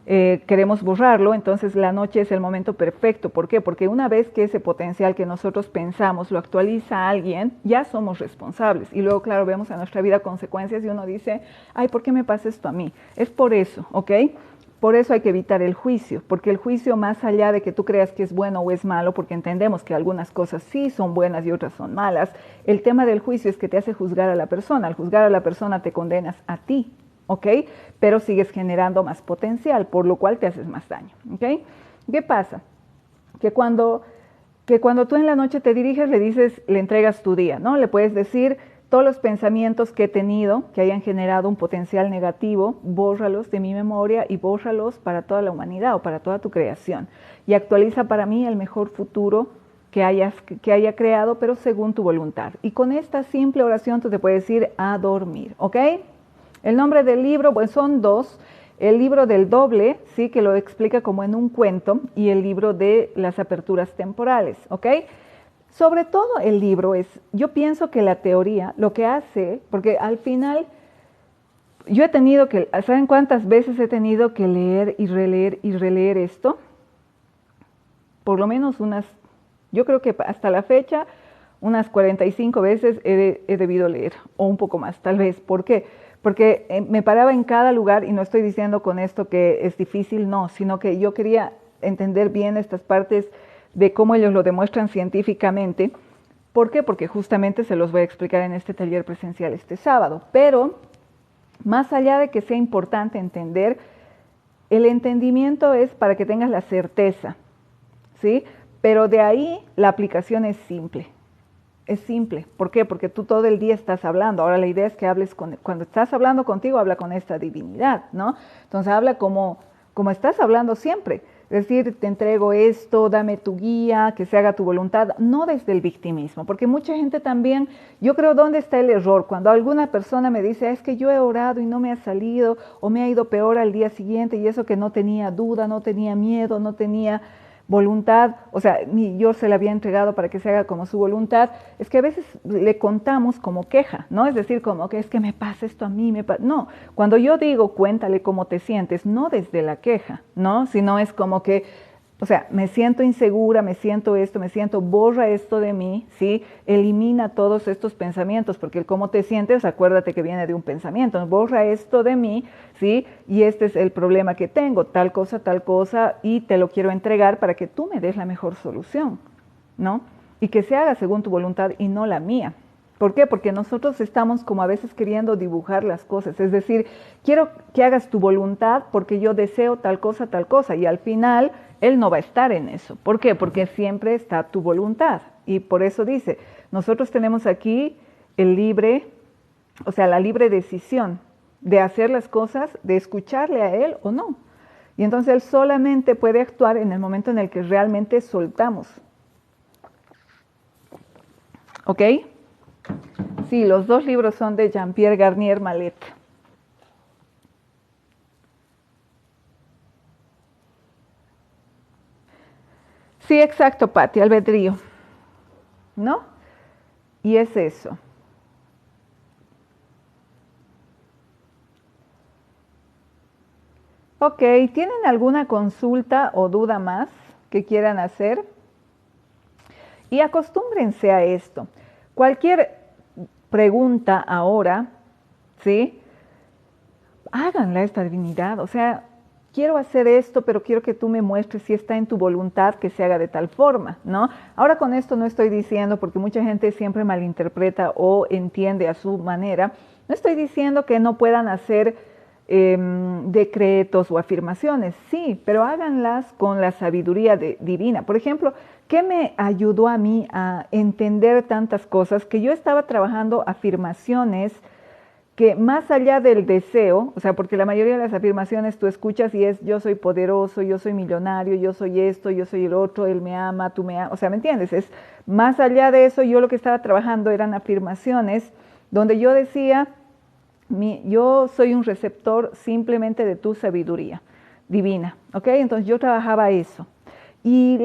queremos borrarlo, entonces la noche es el momento perfecto. ¿Por qué? Porque una vez que ese potencial que nosotros pensamos lo actualiza alguien, ya somos responsables. Y luego, claro, vemos en nuestra vida consecuencias y uno dice, ay, ¿por qué me pasa esto a mí? Es por eso, ¿ok? Por eso hay que evitar el juicio, porque el juicio, más allá de que tú creas que es bueno o es malo, porque entendemos que algunas cosas sí son buenas y otras son malas, el tema del juicio es que te hace juzgar a la persona. Al juzgar a la persona te condenas a ti, ¿ok? Pero sigues generando más potencial, por lo cual te haces más daño, ¿ok? ¿Qué pasa? Que cuando tú en la noche te diriges, le entregas tu día, ¿no? Le puedes decir todos los pensamientos que he tenido que hayan generado un potencial negativo, bórralos de mi memoria y bórralos para toda la humanidad o para toda tu creación. Y actualiza para mí el mejor futuro que haya creado, pero según tu voluntad. Y con esta simple oración tú te puedes ir a dormir, ¿ok? El nombre del libro, pues son dos. El libro del doble, sí, que lo explica como en un cuento, y el libro de las aperturas temporales, ¿ok? Sobre todo el libro yo pienso que la teoría lo que hace, porque al final yo he tenido que, ¿saben cuántas veces he tenido que leer y releer esto? Por lo menos yo creo que hasta la fecha, unas 45 veces he debido leer, o un poco más, tal vez. ¿Por qué? Porque me paraba en cada lugar, y no estoy diciendo con esto que es difícil, no, sino que yo quería entender bien estas partes de cómo ellos lo demuestran científicamente. ¿Por qué? Porque justamente se los voy a explicar en este taller presencial este sábado. Pero, más allá de que sea importante entender, el entendimiento es para que tengas la certeza, ¿sí? Pero de ahí la aplicación es simple. Es simple. ¿Por qué? Porque tú todo el día estás hablando. Ahora la idea es que hables cuando estás hablando contigo, habla con esta divinidad, ¿no? Entonces habla como estás hablando siempre. Es decir, te entrego esto, dame tu guía, que se haga tu voluntad, no desde el victimismo, porque mucha gente también, yo creo, ¿dónde está el error? Cuando alguna persona me dice, es que yo he orado y no me ha salido, o me ha ido peor al día siguiente, y eso que no tenía duda, no tenía miedo, no tenía voluntad, o sea, ni yo se la había entregado para que se haga como su voluntad, es que a veces le contamos como queja, ¿no? Es decir, como que es que me pasa esto a mí, no, cuando yo digo cuéntale cómo te sientes, no desde la queja, ¿no? Sino es como que, o sea, me siento insegura, me siento esto, borra esto de mí, ¿sí? Elimina todos estos pensamientos, porque el cómo te sientes, acuérdate que viene de un pensamiento, borra esto de mí, ¿sí? Y este es el problema que tengo, tal cosa, y te lo quiero entregar para que tú me des la mejor solución, ¿no? Y que se haga según tu voluntad y no la mía. ¿Por qué? Porque nosotros estamos como a veces queriendo dibujar las cosas, es decir, quiero que hagas tu voluntad porque yo deseo tal cosa, y al final Él no va a estar en eso. ¿Por qué? Porque siempre está tu voluntad. Y por eso dice, nosotros tenemos aquí el libre, o sea, la libre decisión de hacer las cosas, de escucharle a Él o no. Y entonces Él solamente puede actuar en el momento en el que realmente soltamos. ¿Ok? Sí, los dos libros son de Jean-Pierre Garnier Mallet. Sí, exacto, Pati, albedrío. ¿No? Y es eso. Ok, ¿tienen alguna consulta o duda más que quieran hacer? Y acostúmbrense a esto. Cualquier pregunta ahora, ¿sí? Háganla a esta divinidad. O sea, quiero hacer esto, pero quiero que tú me muestres si está en tu voluntad que se haga de tal forma, ¿no? Ahora con esto no estoy diciendo, porque mucha gente siempre malinterpreta o entiende a su manera, no estoy diciendo que no puedan hacer decretos o afirmaciones, sí, pero háganlas con la sabiduría divina. Por ejemplo, ¿qué me ayudó a mí a entender tantas cosas? Que yo estaba trabajando afirmaciones que más allá del deseo, o sea, porque la mayoría de las afirmaciones tú escuchas y es yo soy poderoso, yo soy millonario, yo soy esto, yo soy el otro, él me ama, tú me amas, o sea, ¿me entiendes? Es más allá de eso, yo lo que estaba trabajando eran afirmaciones donde yo decía, yo soy un receptor simplemente de tu sabiduría divina, ¿ok? Entonces yo trabajaba eso. Y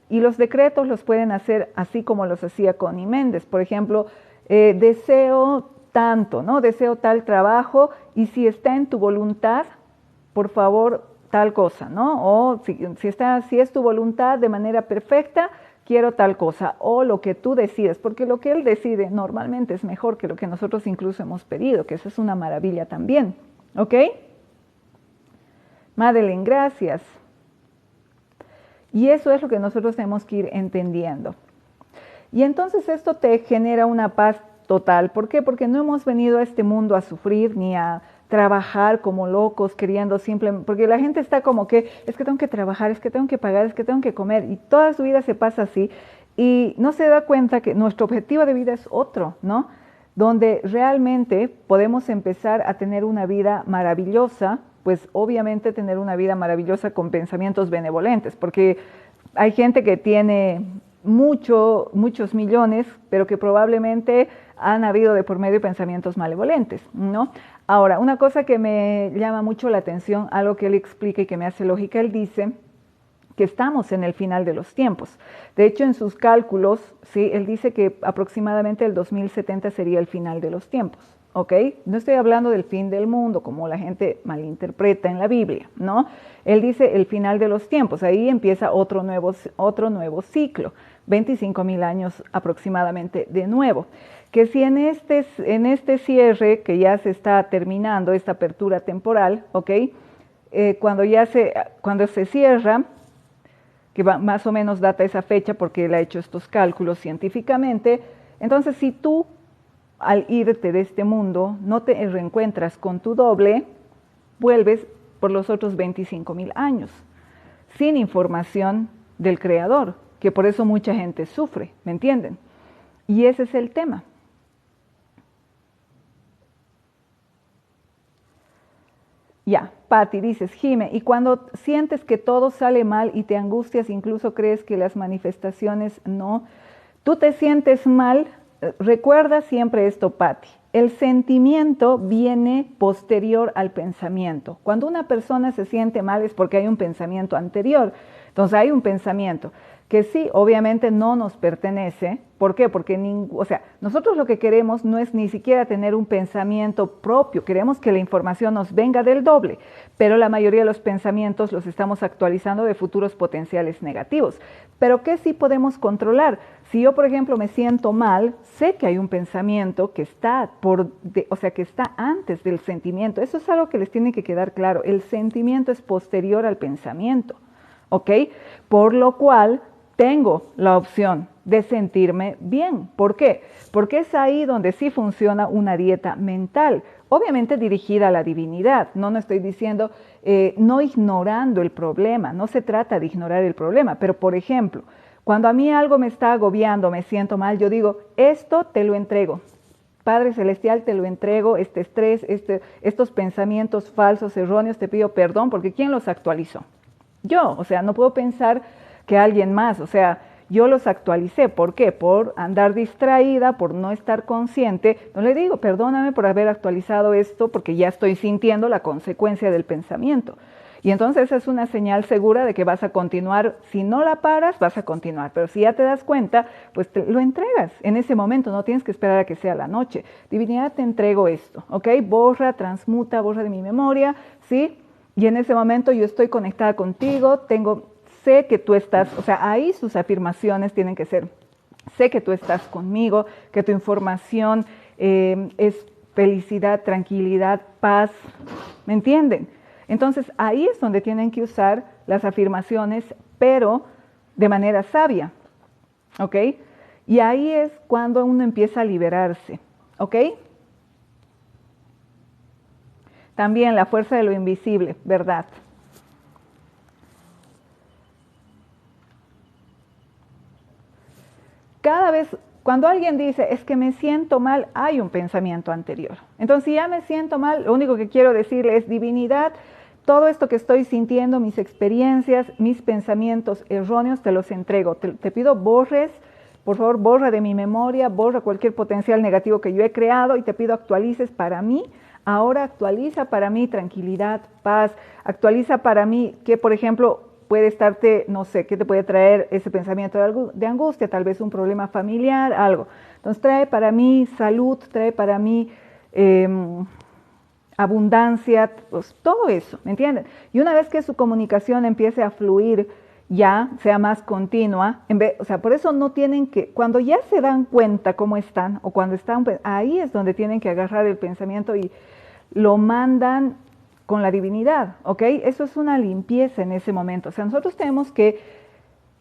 los decretos los pueden hacer así como los hacía Connie Méndez. Por ejemplo, deseo tanto, ¿no? Deseo tal trabajo y si está en tu voluntad, por favor, tal cosa, ¿no? O si es tu voluntad de manera perfecta, quiero tal cosa, o lo que tú decides, porque lo que Él decide normalmente es mejor que lo que nosotros incluso hemos pedido, que eso es una maravilla también, ¿ok? Madeleine, gracias. Y eso es lo que nosotros tenemos que ir entendiendo. Y entonces esto te genera una paz total. ¿Por qué? Porque no hemos venido a este mundo a sufrir ni a trabajar como locos, queriendo simplemente, porque la gente está como que, es que tengo que trabajar, es que tengo que pagar, es que tengo que comer, y toda su vida se pasa así, y no se da cuenta que nuestro objetivo de vida es otro, ¿no? Donde realmente podemos empezar a tener una vida maravillosa, pues obviamente tener una vida maravillosa con pensamientos benevolentes, porque hay gente que tiene muchos millones, pero que probablemente han habido de por medio pensamientos malevolentes, ¿no? Ahora, una cosa que me llama mucho la atención, algo que él explica y que me hace lógica, él dice que estamos en el final de los tiempos. De hecho, en sus cálculos, ¿sí? Él dice que aproximadamente el 2070 sería el final de los tiempos, ¿ok? No estoy hablando del fin del mundo, como la gente malinterpreta en la Biblia, ¿no? Él dice el final de los tiempos, ahí empieza otro nuevo ciclo, 25,000 años aproximadamente de nuevo. Que si en este cierre, que ya se está terminando, esta apertura temporal, ¿ok? Cuando se cierra, que más o menos data esa fecha porque él ha hecho estos cálculos científicamente, entonces si tú al irte de este mundo no te reencuentras con tu doble, vuelves por los otros 25,000 años, sin información del Creador, que por eso mucha gente sufre, ¿me entienden? Y ese es el tema. Ya, Patti, dices, Jime, y cuando sientes que todo sale mal y te angustias, incluso crees que las manifestaciones no, tú te sientes mal, recuerda siempre esto, Patti, el sentimiento viene posterior al pensamiento. Cuando una persona se siente mal es porque hay un pensamiento anterior, entonces hay un pensamiento que sí, obviamente no nos pertenece. ¿Por qué? Porque nosotros lo que queremos no es ni siquiera tener un pensamiento propio, queremos que la información nos venga del doble, pero la mayoría de los pensamientos los estamos actualizando de futuros potenciales negativos. Pero ¿qué sí podemos controlar? Si yo, por ejemplo, me siento mal, sé que hay un pensamiento que está que está antes del sentimiento. Eso es algo que les tiene que quedar claro. El sentimiento es posterior al pensamiento, ¿ok? Por lo cual tengo la opción de sentirme bien. ¿Por qué? Porque es ahí donde sí funciona una dieta mental, obviamente dirigida a la divinidad. No estoy diciendo, no ignorando el problema, no se trata de ignorar el problema, pero por ejemplo, cuando a mí algo me está agobiando, me siento mal, yo digo, esto te lo entrego. Padre Celestial, te lo entrego, este estrés, estos pensamientos falsos, erróneos, te pido perdón, porque ¿quién los actualizó? Yo, o sea, no puedo pensar que alguien más, o sea, yo los actualicé. ¿Por qué? Por andar distraída, por no estar consciente. No le digo, perdóname por haber actualizado esto, porque ya estoy sintiendo la consecuencia del pensamiento. Y entonces es una señal segura de que vas a continuar. Si no la paras, vas a continuar. Pero si ya te das cuenta, pues lo entregas en ese momento. No tienes que esperar a que sea la noche. Divinidad, te entrego esto, ¿ok? Borra, transmuta, borra de mi memoria, ¿sí? Y en ese momento yo estoy conectada contigo, sé que tú estás, o sea, ahí sus afirmaciones tienen que ser, sé que tú estás conmigo, que tu información es felicidad, tranquilidad, paz, ¿me entienden? Entonces ahí es donde tienen que usar las afirmaciones, pero de manera sabia, ¿ok? Y ahí es cuando uno empieza a liberarse, ¿ok? También la fuerza de lo invisible, ¿verdad? Cada vez, cuando alguien dice, es que me siento mal, hay un pensamiento anterior. Entonces, si ya me siento mal, lo único que quiero decirle es, divinidad, todo esto que estoy sintiendo, mis experiencias, mis pensamientos erróneos, te los entrego. Te pido borres, por favor, borra de mi memoria, borra cualquier potencial negativo que yo he creado y te pido actualices para mí. Ahora actualiza para mí tranquilidad, paz, actualiza para mí que, por ejemplo, puede estarte, no sé, ¿qué te puede traer ese pensamiento de angustia? Tal vez un problema familiar, algo. Entonces trae para mí salud, trae para mí abundancia, pues, todo eso, ¿me entienden? Y una vez que su comunicación empiece a fluir, ya sea más continua, o sea, por eso no tienen que, cuando ya se dan cuenta cómo están, o cuando están, ahí es donde tienen que agarrar el pensamiento y lo mandan con la divinidad, ¿ok? Eso es una limpieza en ese momento. O sea, nosotros tenemos que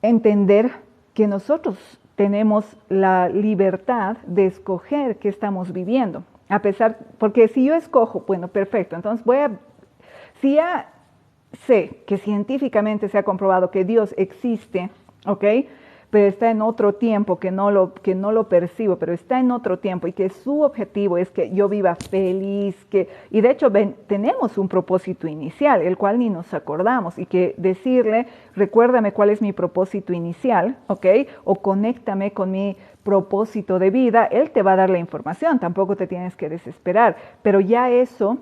entender que nosotros tenemos la libertad de escoger qué estamos viviendo. A pesar, porque si yo escojo, bueno, perfecto, entonces si ya sé que científicamente se ha comprobado que Dios existe, ¿ok? Pero está en otro tiempo, que no lo percibo, pero está en otro tiempo y que su objetivo es que yo viva feliz, y de hecho tenemos un propósito inicial, el cual ni nos acordamos, y que decirle, recuérdame cuál es mi propósito inicial, ¿ok? O conéctame con mi propósito de vida, Él te va a dar la información, tampoco te tienes que desesperar, pero ya eso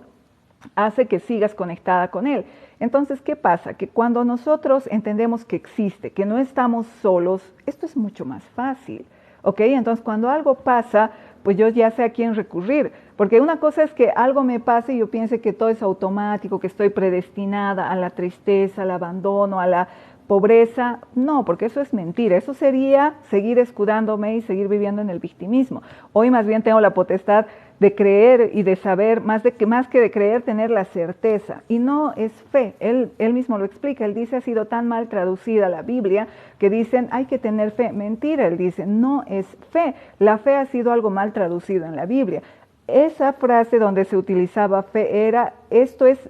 hace que sigas conectada con Él. Entonces, ¿qué pasa? Que cuando nosotros entendemos que existe, que no estamos solos, esto es mucho más fácil, ¿ok? Entonces, cuando algo pasa, pues yo ya sé a quién recurrir, porque una cosa es que algo me pase y yo piense que todo es automático, que estoy predestinada a la tristeza, al abandono, a la pobreza. No, porque eso es mentira. Eso sería seguir escudándome y seguir viviendo en el victimismo. Hoy más bien tengo la potestad de creer y de saber, más que de creer, tener la certeza. Y no es fe. Él mismo lo explica. Él dice, ha sido tan mal traducida la Biblia que dicen, hay que tener fe. Mentira, él dice, no es fe. La fe ha sido algo mal traducido en la Biblia. Esa frase donde se utilizaba fe era, esto es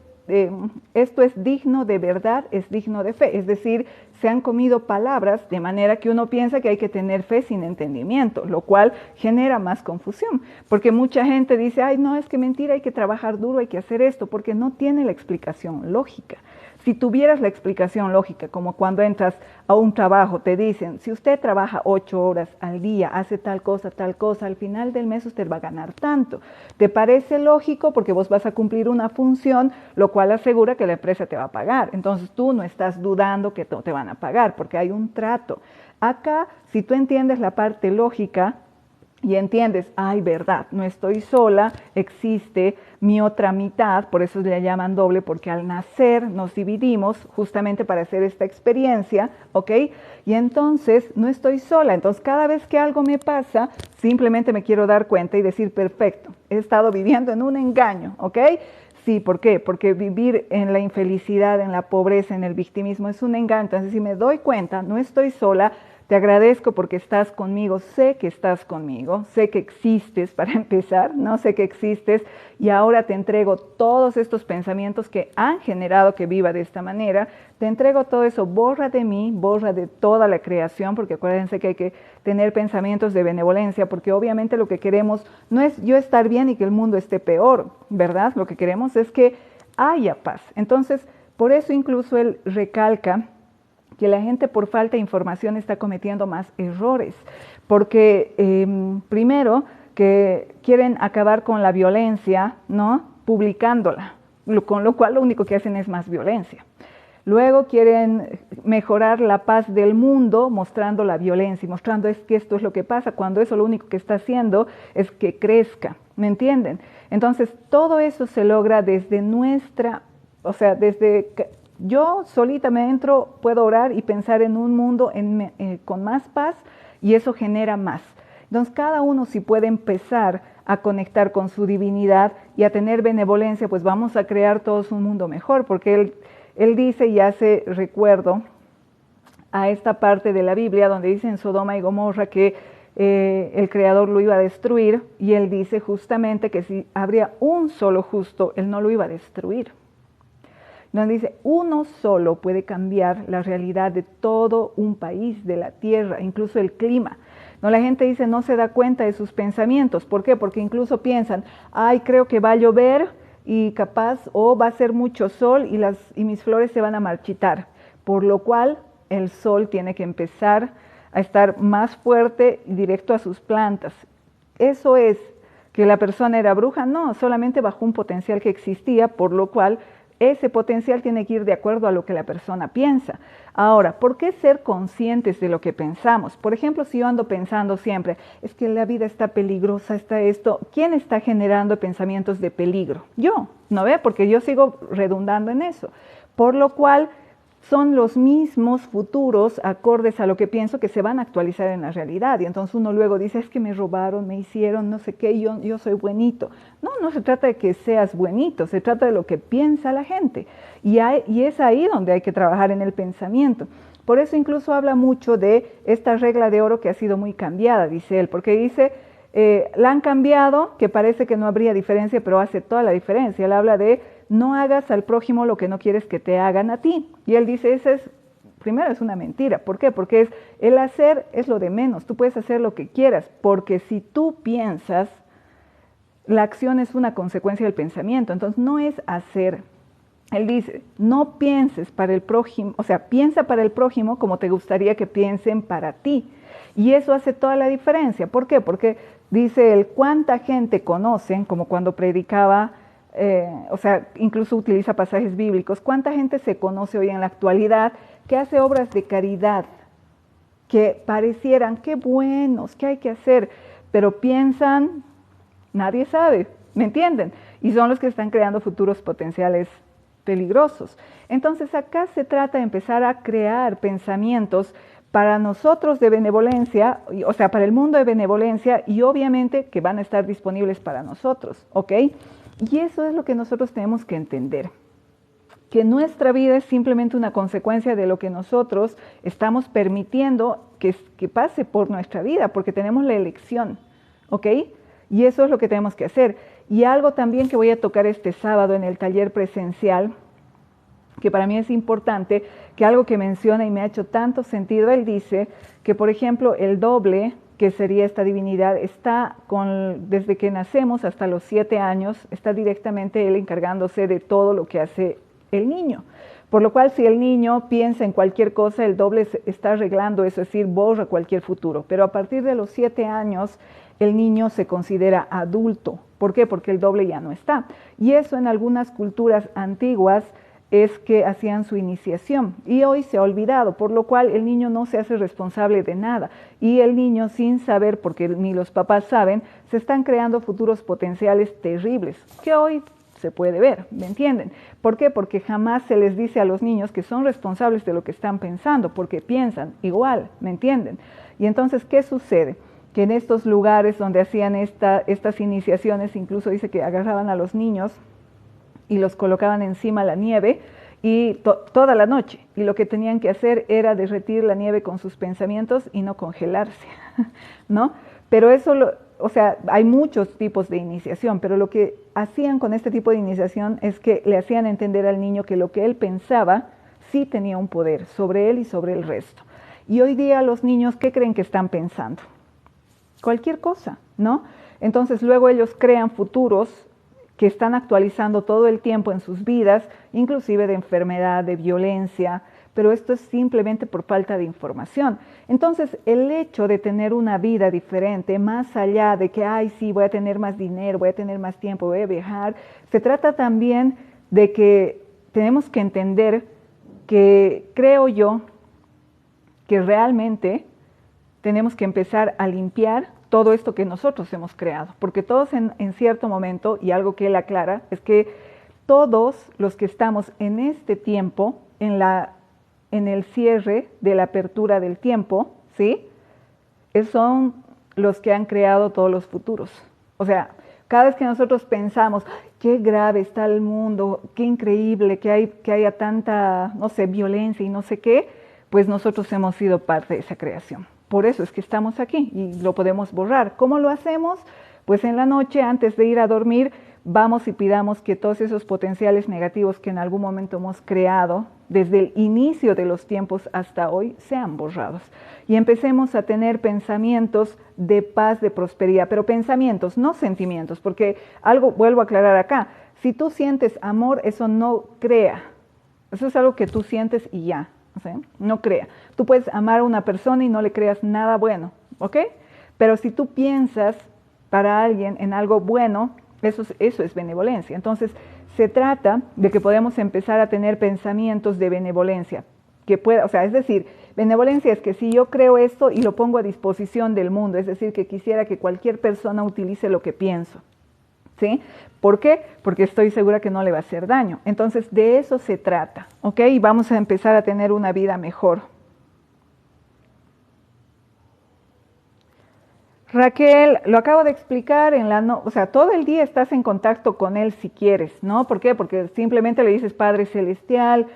digno de verdad, es digno de fe. Es decir, se han comido palabras de manera que uno piensa que hay que tener fe sin entendimiento, lo cual genera más confusión. Porque mucha gente dice, ay, no, es que mentira, hay que trabajar duro, hay que hacer esto, porque no tiene la explicación lógica. Si tuvieras la explicación lógica, como cuando entras a un trabajo, te dicen, si usted trabaja 8 horas al día, hace tal cosa, al final del mes usted va a ganar tanto. ¿Te parece lógico? Porque vos vas a cumplir una función, lo cual asegura que la empresa te va a pagar. Entonces tú no estás dudando que te van a pagar, porque hay un trato. Acá, si tú entiendes la parte lógica, y entiendes, ay, verdad, no estoy sola, existe mi otra mitad, por eso le llaman doble, porque al nacer nos dividimos justamente para hacer esta experiencia, ¿ok? Y entonces no estoy sola, entonces cada vez que algo me pasa, simplemente me quiero dar cuenta y decir, perfecto, he estado viviendo en un engaño, ¿ok? Sí, ¿por qué? Porque vivir en la infelicidad, en la pobreza, en el victimismo es un engaño. Entonces, si me doy cuenta, no estoy sola, Te agradezco porque estás conmigo, sé que estás conmigo, sé que existes para empezar, no sé que existes y ahora te entrego todos estos pensamientos que han generado que viva de esta manera, te entrego todo eso, borra de mí, borra de toda la creación, porque acuérdense que hay que tener pensamientos de benevolencia, porque obviamente lo que queremos no es yo estar bien y que el mundo esté peor, ¿verdad? Lo que queremos es que haya paz. Entonces, por eso incluso él recalca que la gente por falta de información está cometiendo más errores, porque primero que quieren acabar con la violencia, ¿no? Publicándola, con lo cual lo único que hacen es más violencia. Luego quieren mejorar la paz del mundo mostrando la violencia y mostrando que esto es lo que pasa, cuando eso lo único que está haciendo es que crezca, ¿me entienden? Entonces todo eso se logra desde nuestra, o sea, desde yo solita me entro, puedo orar y pensar en un mundo con más paz y eso genera más. Entonces cada uno si puede empezar a conectar con su divinidad y a tener benevolencia, pues vamos a crear todos un mundo mejor, porque él dice y hace recuerdo a esta parte de la Biblia donde dice en Sodoma y Gomorra que el Creador lo iba a destruir y él dice justamente que si habría un solo justo, él no lo iba a destruir. Donde dice, uno solo puede cambiar la realidad de todo un país, de la tierra, incluso el clima. No, la gente dice, no se da cuenta de sus pensamientos. ¿Por qué? Porque incluso piensan, ay, creo que va a llover y capaz, o va a ser mucho sol y mis flores se van a marchitar. Por lo cual, el sol tiene que empezar a estar más fuerte y directo a sus plantas. Eso es que la persona era bruja, no, solamente bajó un potencial que existía, por lo cual ese potencial tiene que ir de acuerdo a lo que la persona piensa. Ahora, ¿por qué ser conscientes de lo que pensamos? Por ejemplo, si yo ando pensando siempre, es que la vida está peligrosa, está esto, ¿quién está generando pensamientos de peligro? Yo, ¿no ve? Porque yo sigo redundando en eso. Por lo cual, son los mismos futuros acordes a lo que pienso que se van a actualizar en la realidad. Y entonces uno luego dice, es que me robaron, me hicieron, no sé qué, yo soy buenito. No, no se trata de que seas buenito, se trata de lo que piensa la gente. Y es ahí donde hay que trabajar en el pensamiento. Por eso incluso habla mucho de esta regla de oro que ha sido muy cambiada, dice él, porque dice, la han cambiado, que parece que no habría diferencia, pero hace toda la diferencia. Él habla de no hagas al prójimo lo que no quieres que te hagan a ti. Y él dice, primero es una mentira. ¿Por qué? Porque el hacer es lo de menos. Tú puedes hacer lo que quieras, porque si tú piensas, la acción es una consecuencia del pensamiento. Entonces no es hacer. Él dice, no pienses para el prójimo, o sea, piensa para el prójimo como te gustaría que piensen para ti. Y eso hace toda la diferencia. ¿Por qué? Porque dice él, ¿cuánta gente conocen? Como cuando predicaba, o sea, incluso utiliza pasajes bíblicos. ¿Cuánta gente se conoce hoy en la actualidad que hace obras de caridad que parecieran, qué buenos, qué hay que hacer? Pero piensan, nadie sabe, ¿me entienden? Y son los que están creando futuros potenciales peligrosos. Entonces acá se trata de empezar a crear pensamientos para nosotros de benevolencia, o sea, para el mundo de benevolencia y obviamente que van a estar disponibles para nosotros, ¿ok? Y eso es lo que nosotros tenemos que entender, que nuestra vida es simplemente una consecuencia de lo que nosotros estamos permitiendo que pase por nuestra vida, porque tenemos la elección, ¿ok? Y eso es lo que tenemos que hacer. Y algo también que voy a tocar este sábado en el taller presencial, que para mí es importante, que algo que menciona y me ha hecho tanto sentido, él dice que, por ejemplo, el doble, que sería esta divinidad, está desde que nacemos hasta los 7 años, está directamente él encargándose de todo lo que hace el niño. Por lo cual, si el niño piensa en cualquier cosa, el doble está arreglando eso, es decir, borra cualquier futuro. Pero a partir de los 7 años, el niño se considera adulto. ¿Por qué? Porque el doble ya no está. Y eso en algunas culturas antiguas es que hacían su iniciación y hoy se ha olvidado, por lo cual el niño no se hace responsable de nada y el niño sin saber, porque ni los papás saben, se están creando futuros potenciales terribles que hoy se puede ver, ¿me entienden? ¿Por qué? Porque jamás se les dice a los niños que son responsables de lo que están pensando, porque piensan igual, ¿me entienden? Y entonces, ¿qué sucede? Que en estos lugares donde hacían estas iniciaciones, incluso dice que agarraban a los niños y los colocaban encima de la nieve y toda la noche. Y lo que tenían que hacer era derretir la nieve con sus pensamientos y no congelarse, ¿no? Pero eso, o sea, hay muchos tipos de iniciación, pero lo que hacían con este tipo de iniciación es que le hacían entender al niño que lo que él pensaba sí tenía un poder sobre él y sobre el resto. Y hoy día los niños, ¿qué creen que están pensando? Cualquier cosa, ¿no? Entonces luego ellos crean futuros que están actualizando todo el tiempo en sus vidas, inclusive de enfermedad, de violencia, pero esto es simplemente por falta de información. Entonces, el hecho de tener una vida diferente, más allá de que, ay, sí, voy a tener más dinero, voy a tener más tiempo, voy a viajar, se trata también de que tenemos que entender que, creo yo, que realmente tenemos que empezar a limpiar todo esto que nosotros hemos creado, porque todos en cierto momento, y algo que él aclara, es que todos los que estamos en este tiempo, en el cierre de la apertura del tiempo, ¿sí? Son los que han creado todos los futuros. O sea, cada vez que nosotros pensamos, qué grave está el mundo, qué increíble que haya tanta, no sé, violencia y no sé qué, pues nosotros hemos sido parte de esa creación. Por eso es que estamos aquí y lo podemos borrar. ¿Cómo lo hacemos? Pues en la noche, antes de ir a dormir, vamos y pidamos que todos esos potenciales negativos que en algún momento hemos creado, desde el inicio de los tiempos hasta hoy, sean borrados. Y empecemos a tener pensamientos de paz, de prosperidad, pero pensamientos, no sentimientos, porque algo, vuelvo a aclarar acá, si tú sientes amor, eso no crea. Eso es algo que tú sientes y ya. ¿Sí? No crea. Tú puedes amar a una persona y no le creas nada bueno, ¿ok? Pero si tú piensas para alguien en algo bueno, eso es benevolencia. Entonces, se trata de que podamos empezar a tener pensamientos de benevolencia. O sea, es decir, benevolencia es que si yo creo esto y lo pongo a disposición del mundo, es decir, que quisiera que cualquier persona utilice lo que pienso. ¿Sí? ¿Por qué? Porque estoy segura que no le va a hacer daño. Entonces, de eso se trata, ¿ok? Y vamos a empezar a tener una vida mejor. Raquel, lo acabo de explicar o sea, todo el día estás en contacto con él si quieres, ¿no? ¿Por qué? Porque simplemente le dices Padre Celestial,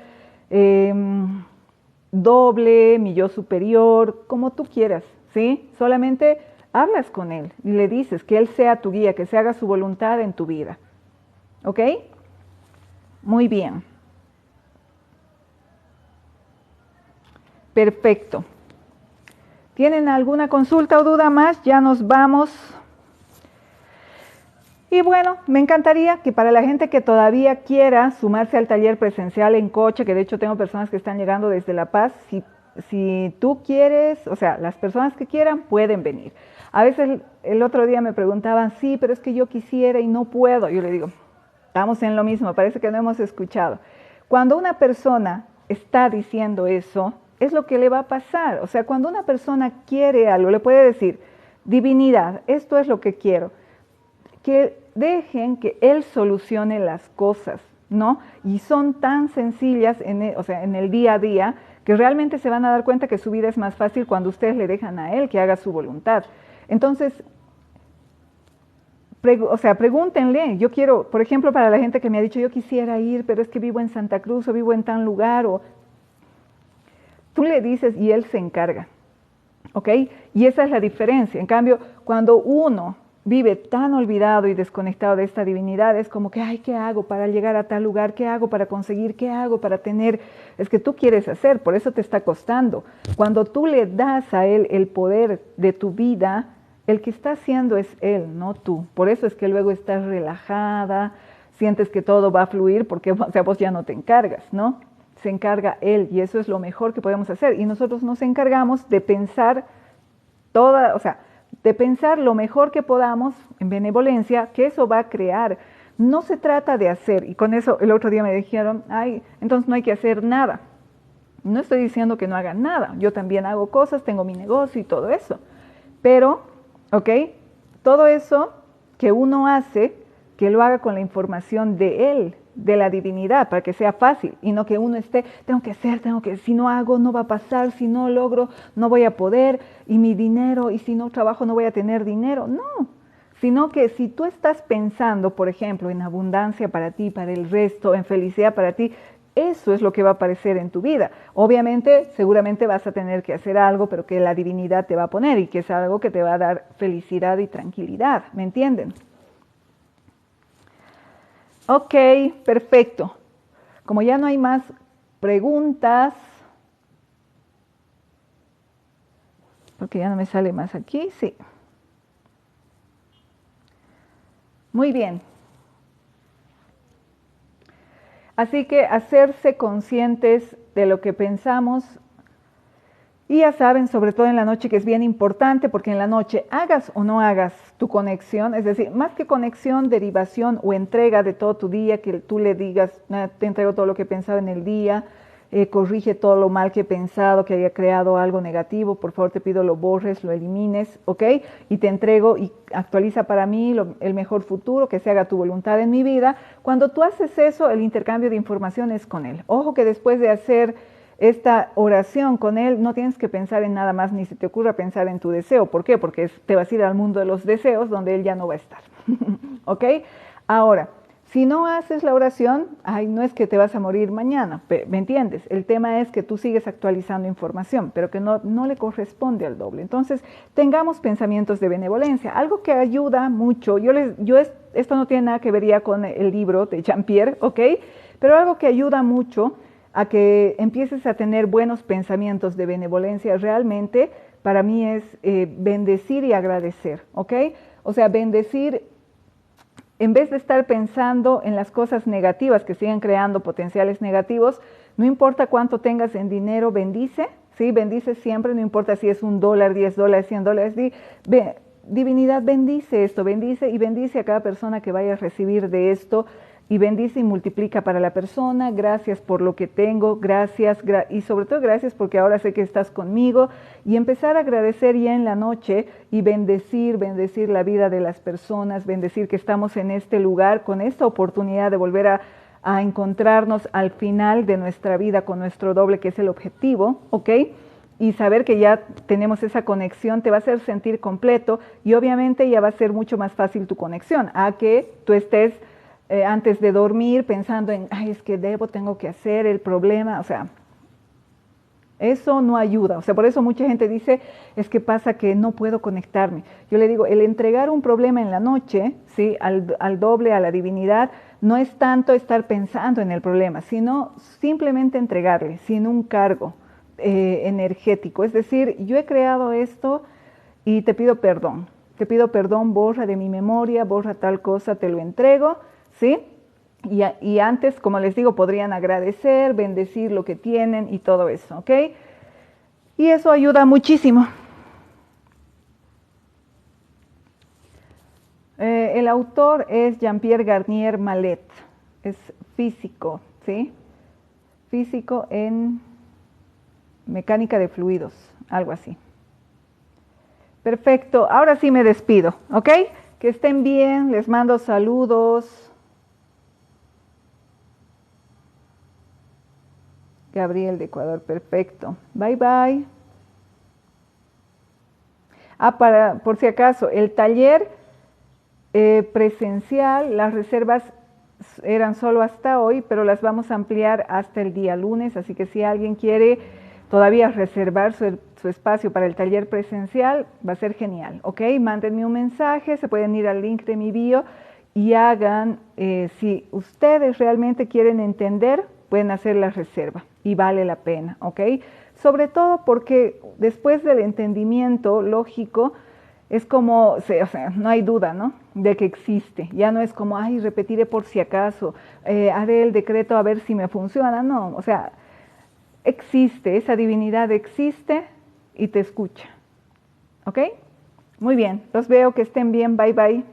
doble, mi yo superior, como tú quieras, ¿sí? Solamente hablas con él y le dices que él sea tu guía, que se haga su voluntad en tu vida. ¿Ok? Muy bien. Perfecto. ¿Tienen alguna consulta o duda más? Ya nos vamos. Y bueno, me encantaría que para la gente que todavía quiera sumarse al taller presencial en coche, que de hecho tengo personas que están llegando desde La Paz, si tú quieres, o sea, las personas que quieran pueden venir. A veces el otro día me preguntaban, sí, pero es que yo quisiera y no puedo. Yo le digo, estamos en lo mismo, parece que no hemos escuchado. Cuando una persona está diciendo eso, es lo que le va a pasar. O sea, cuando una persona quiere algo, le puede decir, divinidad, esto es lo que quiero. Que dejen que Él solucione las cosas, ¿no? Y son tan sencillas, o sea, en el día a día, que realmente se van a dar cuenta que su vida es más fácil cuando ustedes le dejan a Él que haga su voluntad. Entonces, pregúntenle, yo quiero, por ejemplo, para la gente que me ha dicho, yo quisiera ir, pero es que vivo en Santa Cruz o vivo en tal lugar, o tú le dices y Él se encarga, ¿ok? Y esa es la diferencia. En cambio, cuando uno vive tan olvidado y desconectado de esta divinidad, es como que, ay, ¿qué hago para llegar a tal lugar? ¿Qué hago para conseguir? ¿Qué hago para tener? Es que tú quieres hacer, por eso te está costando. Cuando tú le das a Él el poder de tu vida, el que está haciendo es Él, no tú. Por eso es que luego estás relajada, sientes que todo va a fluir, porque o sea, vos ya no te encargas, ¿no? Se encarga Él y eso es lo mejor que podemos hacer. Y nosotros nos encargamos de pensar de pensar lo mejor que podamos en benevolencia, que eso va a crear. No se trata de hacer, y con eso el otro día me dijeron, ay, entonces no hay que hacer nada. No estoy diciendo que no hagan nada, yo también hago cosas, tengo mi negocio y todo eso. Pero, ¿ok? Todo eso que uno hace, que lo haga con la información de Él, de la divinidad, para que sea fácil y no que uno esté, tengo que hacer, si no hago no va a pasar, si no logro no voy a poder, y mi dinero, y si no trabajo no voy a tener dinero. No, sino que si tú estás pensando, por ejemplo, en abundancia para ti, para el resto, en felicidad para ti, Eso es lo que va a aparecer en tu vida. Obviamente, seguramente vas a tener que hacer algo, pero que la divinidad te va a poner y que es algo que te va a dar felicidad y tranquilidad. ¿Me entienden? Ok, perfecto. Como ya no hay más preguntas, porque ya no me sale más aquí, sí. Muy bien. Así que hacerse conscientes de lo que pensamos. Y ya saben, sobre todo en la noche, que es bien importante, porque en la noche hagas o no hagas tu conexión, es decir, más que conexión, derivación o entrega de todo tu día, que tú le digas, te entrego todo lo que he pensado en el día, corrige todo lo mal que he pensado, que haya creado algo negativo, por favor te pido lo borres, lo elimines, ¿ok? Y te entrego y actualiza para mí el mejor futuro, que se haga tu voluntad en mi vida. Cuando tú haces eso, el intercambio de información es con él. Ojo que después de hacer esta oración con él, no tienes que pensar en nada más, ni se te ocurra pensar en tu deseo. ¿Por qué? Porque te vas a ir al mundo de los deseos, donde él ya no va a estar. ¿Ok? Ahora, si no haces la oración, no es que te vas a morir mañana, ¿me entiendes? El tema es que tú sigues actualizando información, pero que no le corresponde al doble. Entonces, tengamos pensamientos de benevolencia. Algo que ayuda mucho, esto no tiene nada que ver ya con el libro de Jean-Pierre, ¿ok? Pero algo que ayuda mucho a que empieces a tener buenos pensamientos de benevolencia realmente, para mí es bendecir y agradecer, ¿ok? O sea, bendecir, en vez de estar pensando en las cosas negativas que siguen creando potenciales negativos, no importa cuánto tengas en dinero, bendice, ¿sí? Bendice siempre, no importa si es $1, $10, $100, divinidad, bendice esto, bendice y bendice a cada persona que vaya a recibir de esto, y bendice y multiplica para la persona. Gracias por lo que tengo, gracias, y sobre todo gracias porque ahora sé que estás conmigo, y empezar a agradecer ya en la noche y bendecir la vida de las personas, bendecir que estamos en este lugar con esta oportunidad de volver a encontrarnos al final de nuestra vida con nuestro doble, que es el objetivo, ¿ok? Y saber que ya tenemos esa conexión te va a hacer sentir completo, y obviamente ya va a ser mucho más fácil tu conexión a que tú estés antes de dormir pensando en, es que tengo que hacer el problema, o sea, eso no ayuda. O sea, por eso mucha gente dice, es que pasa que no puedo conectarme. Yo le digo, el entregar un problema en la noche, ¿sí? al doble, a la divinidad, no es tanto estar pensando en el problema, sino simplemente entregarle, sin un cargo energético. Es decir, yo he creado esto y te pido perdón, borra de mi memoria, borra tal cosa, te lo entrego, ¿sí? Y antes, como les digo, podrían agradecer, bendecir lo que tienen y todo eso, ¿ok? Y eso ayuda muchísimo. El autor es Jean-Pierre Garnier Mallet, es físico, ¿sí? Físico en mecánica de fluidos, algo así. Perfecto, ahora sí me despido, ¿ok? Que estén bien, les mando saludos. Gabriel de Ecuador, perfecto. Bye, bye. Por si acaso, el taller presencial, las reservas eran solo hasta hoy, pero las vamos a ampliar hasta el día lunes, así que si alguien quiere todavía reservar su espacio para el taller presencial, va a ser genial, ¿ok? Mándenme un mensaje, se pueden ir al link de mi bio y hagan, si ustedes realmente quieren entender, pueden hacer la reserva y vale la pena, ¿ok? Sobre todo porque después del entendimiento lógico, es como, o sea, no hay duda, ¿no? De que existe. Ya no es como, repetiré por si acaso, haré el decreto a ver si me funciona. No, o sea, existe, esa divinidad existe y te escucha. ¿Ok? Muy bien, los veo, que estén bien, bye bye.